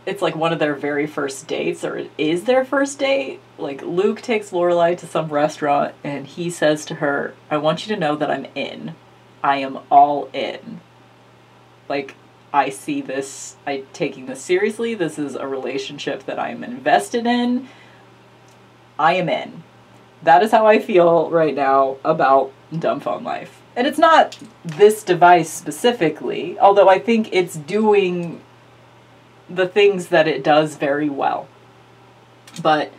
it's like one of their very first dates, or it is their first date? Like, Luke takes Lorelai to some restaurant and he says to her, I want you to know that I'm in. I am all in. Like, I see this, taking this seriously. This is a relationship that I am invested in. I am in. That is how I feel right now about DumbPhone Life. And it's not this device specifically, although I think it's doing the things that it does very well. But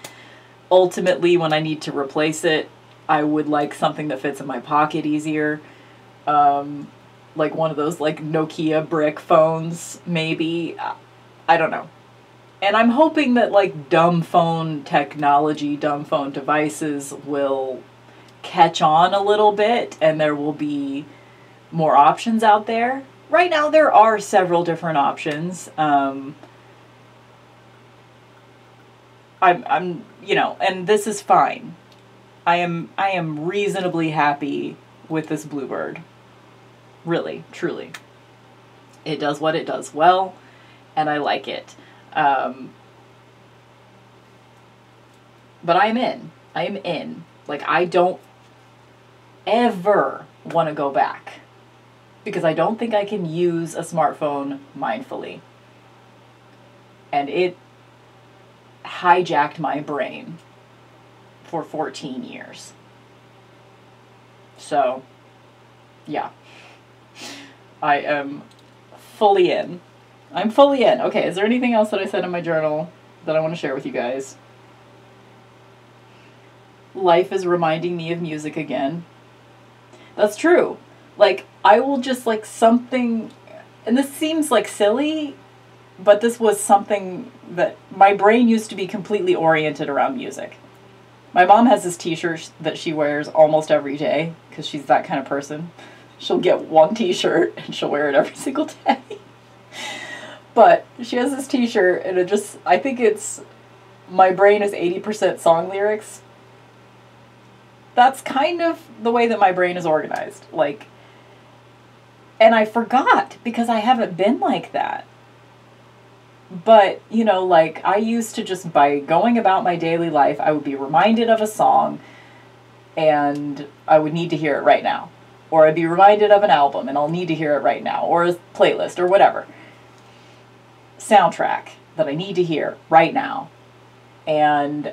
ultimately, when I need to replace it, I would like something that fits in my pocket easier. Like one of those like Nokia brick phones, maybe. I don't know. And I'm hoping that like dumb phone technology, dumb phone devices will catch on a little bit and there will be more options out there. Right now there are several different options. I'm you know, and this is fine. I am reasonably happy with this Bluebird. Really, truly. It does what it does well, and I like it. But I'm in. I am in. Like, I don't ever want to go back. Because I don't think I can use a smartphone mindfully. And it hijacked my brain for 14 years. So, yeah. I am fully in. I'm fully in. Okay, is there anything else that I said in my journal that I want to share with you guys? Life is reminding me of music again. That's true. Like, I will just like something, and this seems like silly, but this was something that my brain used to be completely oriented around music. My mom has this t-shirt that she wears almost every day because she's that kind of person. She'll get one t-shirt and she'll wear it every single day. But she has this t-shirt and it just, I think it's, my brain is 80% song lyrics. That's kind of the way that my brain is organized. Like, and I forgot because I haven't been like that. But, you know, like, I used to just, by going about my daily life, I would be reminded of a song and I would need to hear it right now. Or I'd be reminded of an album and I'll need to hear it right now. Or a playlist or whatever. Soundtrack that I need to hear right now. And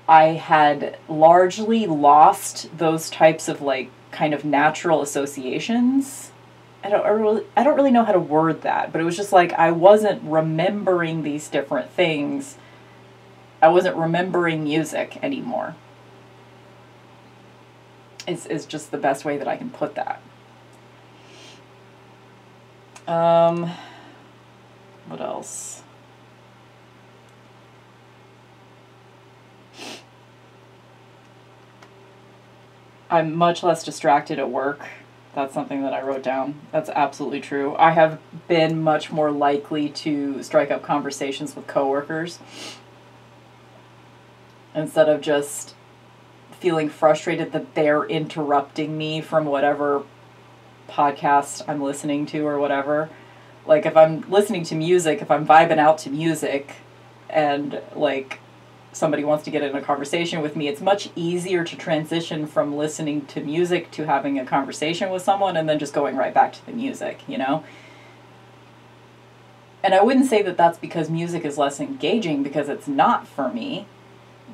I had largely lost those types of, like, kind of natural associations. I don't really know how to word that, but it was just like I wasn't remembering these different things. I wasn't remembering music anymore. Is just the best way that I can put that. What else? I'm much less distracted at work. That's something that I wrote down. That's absolutely true. I have been much more likely to strike up conversations with coworkers instead of just feeling frustrated that they're interrupting me from whatever podcast I'm listening to or whatever. Like, if I'm listening to music, if I'm vibing out to music and, like, somebody wants to get in a conversation with me, it's much easier to transition from listening to music to having a conversation with someone and then just going right back to the music, you know? And I wouldn't say that that's because music is less engaging, because it's not for me,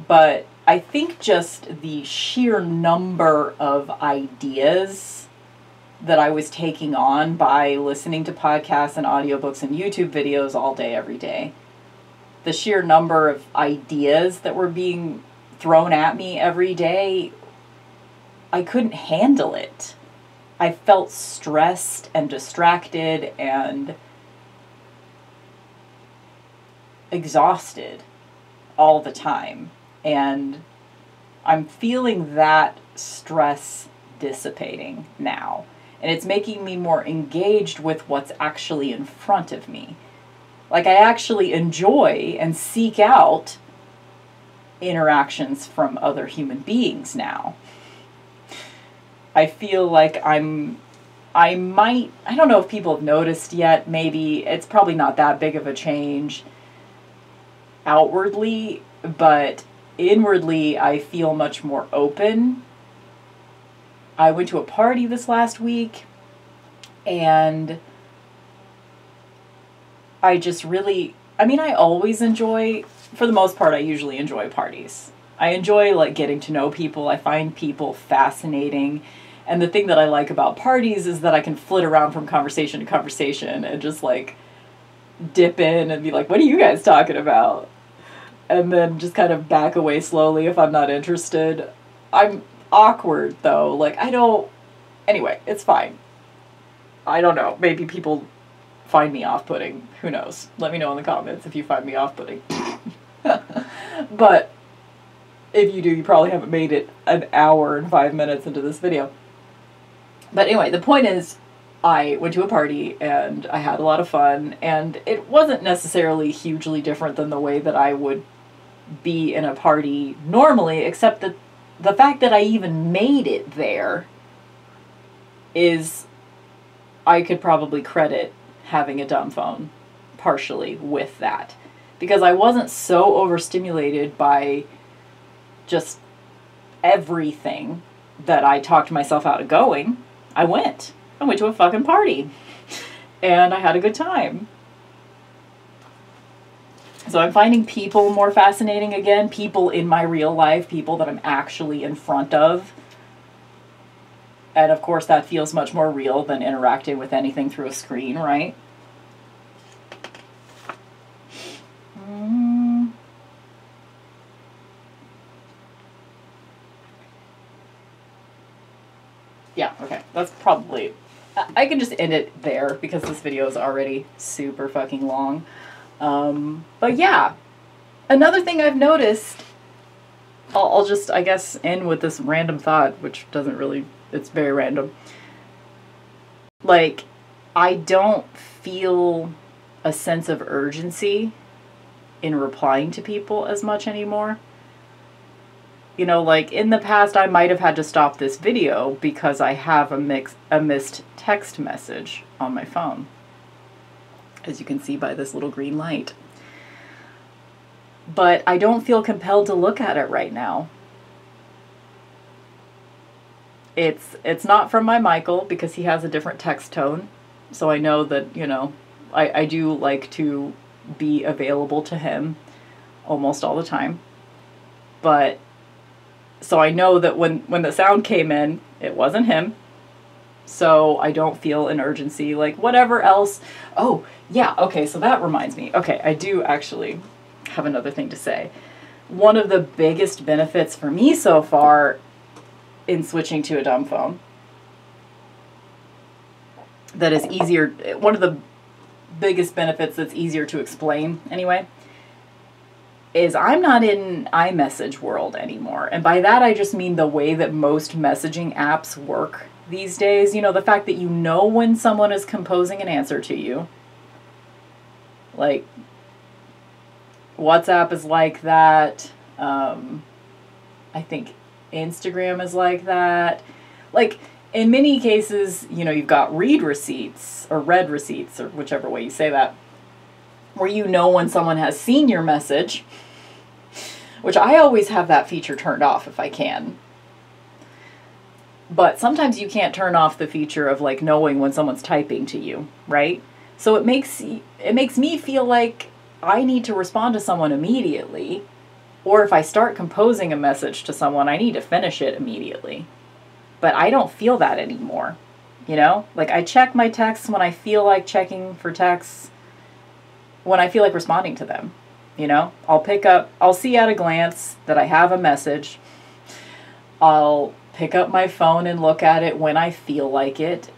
but I think just the sheer number of ideas that I was taking on by listening to podcasts and audiobooks and YouTube videos all day, every day, the sheer number of ideas that were being thrown at me every day, I couldn't handle it. I felt stressed and distracted and exhausted all the time. And I'm feeling that stress dissipating now. And it's making me more engaged with what's actually in front of me. Like, I actually enjoy and seek out interactions from other human beings now. I feel like I don't know if people have noticed yet, maybe it's probably not that big of a change outwardly, but inwardly I feel much more open I went to a party this last week, and I just really, I mean, I always enjoy, for the most part, I usually enjoy parties. I enjoy, like, getting to know people. I find people fascinating. And the thing that I like about parties is that I can flit around from conversation to conversation and just, like, dip in and be like, what are you guys talking about? And then just kind of back away slowly if I'm not interested. I'm awkward, though. Like, I don't... Anyway, it's fine. I don't know. Maybe people find me off-putting. Who knows? Let me know in the comments if you find me off-putting. But if you do, you probably haven't made it an hour and 5 minutes into this video. But anyway, the point is, I went to a party and I had a lot of fun, and it wasn't necessarily hugely different than the way that I would be in a party normally, except that the fact that I even made it there is, I could probably credit having a dumb phone partially with that, because I wasn't so overstimulated by just everything that I talked myself out of going. I went to a fucking party and I had a good time. So I'm finding people more fascinating again, people in my real life, people that I'm actually in front of. And of course that feels much more real than interacting with anything through a screen, right? Yeah, okay, that's probably... I can just end it there because this video is already super fucking long. But yeah, another thing I've noticed, I'll just, I guess, end with this random thought, which doesn't really, it's very random. Like, I don't feel a sense of urgency in replying to people as much anymore. You know, like, in the past I might have had to stop this video because I have a missed text message on my phone, as you can see by this little green light. But I don't feel compelled to look at it right now. It's not from my Michael because he has a different text tone, so I know that, you know, I do like to be available to him almost all the time. But so I know that when the sound came in, it wasn't him. So I don't feel an urgency, like whatever else. Oh, yeah, okay, so that reminds me. Okay, I do actually have another thing to say. One of the biggest benefits for me so far in switching to a dumb phone that is easier, one of the biggest benefits that's easier to explain anyway, is I'm not in iMessage world anymore. And by that I just mean the way that most messaging apps work these days. You know, the fact that you know when someone is composing an answer to you. Like, WhatsApp is like that. I think Instagram is like that. Like, in many cases, you know, you've got read receipts, or read receipts, or whichever way you say that, where you know when someone has seen your message, which I always have that feature turned off if I can. But sometimes you can't turn off the feature of, like, knowing when someone's typing to you, right? So it makes me feel like I need to respond to someone immediately, or if I start composing a message to someone, I need to finish it immediately. But I don't feel that anymore, you know? Like, I check my texts when I feel like checking for texts, when I feel like responding to them, you know? I'll see at a glance that I have a message. I'll pick up my phone and look at it when I feel like it.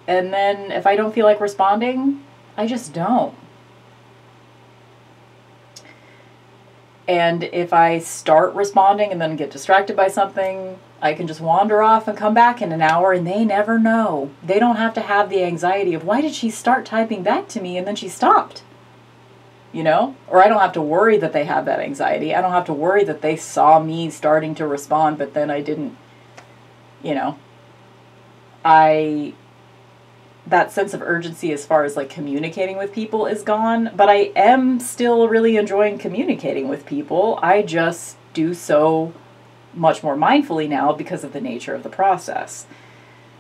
And then if I don't feel like responding, I just don't. And if I start responding and then get distracted by something, I can just wander off and come back in an hour, and they never know. They don't have to have the anxiety of, why did she start typing back to me and then she stopped? You know? Or I don't have to worry that they have that anxiety. I don't have to worry that they saw me starting to respond, but then I didn't, you know. That sense of urgency as far as, like, communicating with people is gone, but I am still really enjoying communicating with people. I just do so much more mindfully now because of the nature of the process.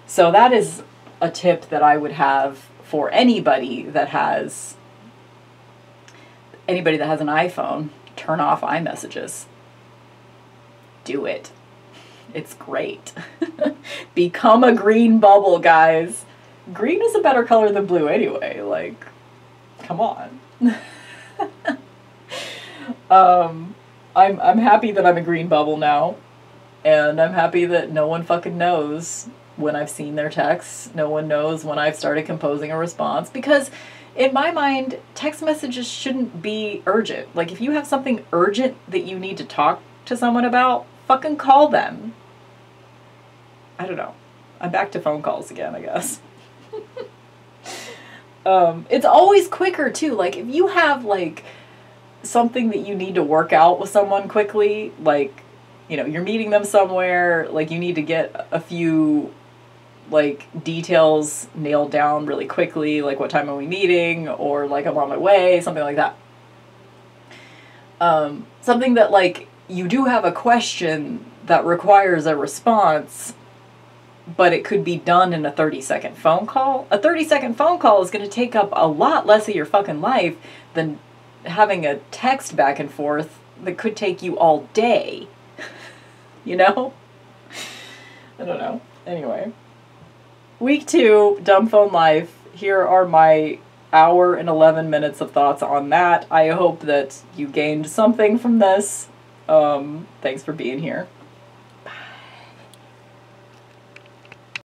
So that is a tip that I would have for anybody that has an iPhone. Turn off iMessages. Do it. It's great. Become a green bubble, guys. Green is a better color than blue anyway. Like, come on. I'm happy that I'm a green bubble now. And I'm happy that no one fucking knows when I've seen their texts. No one knows when I've started composing a response. Because in my mind, text messages shouldn't be urgent. Like, if you have something urgent that you need to talk to someone about, fucking call them. I don't know. I'm back to phone calls again, I guess. It's always quicker, too. Like, if you have, like, something that you need to work out with someone quickly, like, you know, you're meeting them somewhere, like, you need to get a few, like, details nailed down really quickly, like, what time are we meeting, or, like, I'm on my way, something like that. Something that, like, you do have a question that requires a response, but it could be done in a 30-second phone call. A 30-second phone call is going to take up a lot less of your fucking life than having a text back and forth that could take you all day. You know? I don't know. Anyway. Week 2, DumbPhone Life. Here are my hour and 11 minutes of thoughts on that. I hope that you gained something from this. Thanks for being here.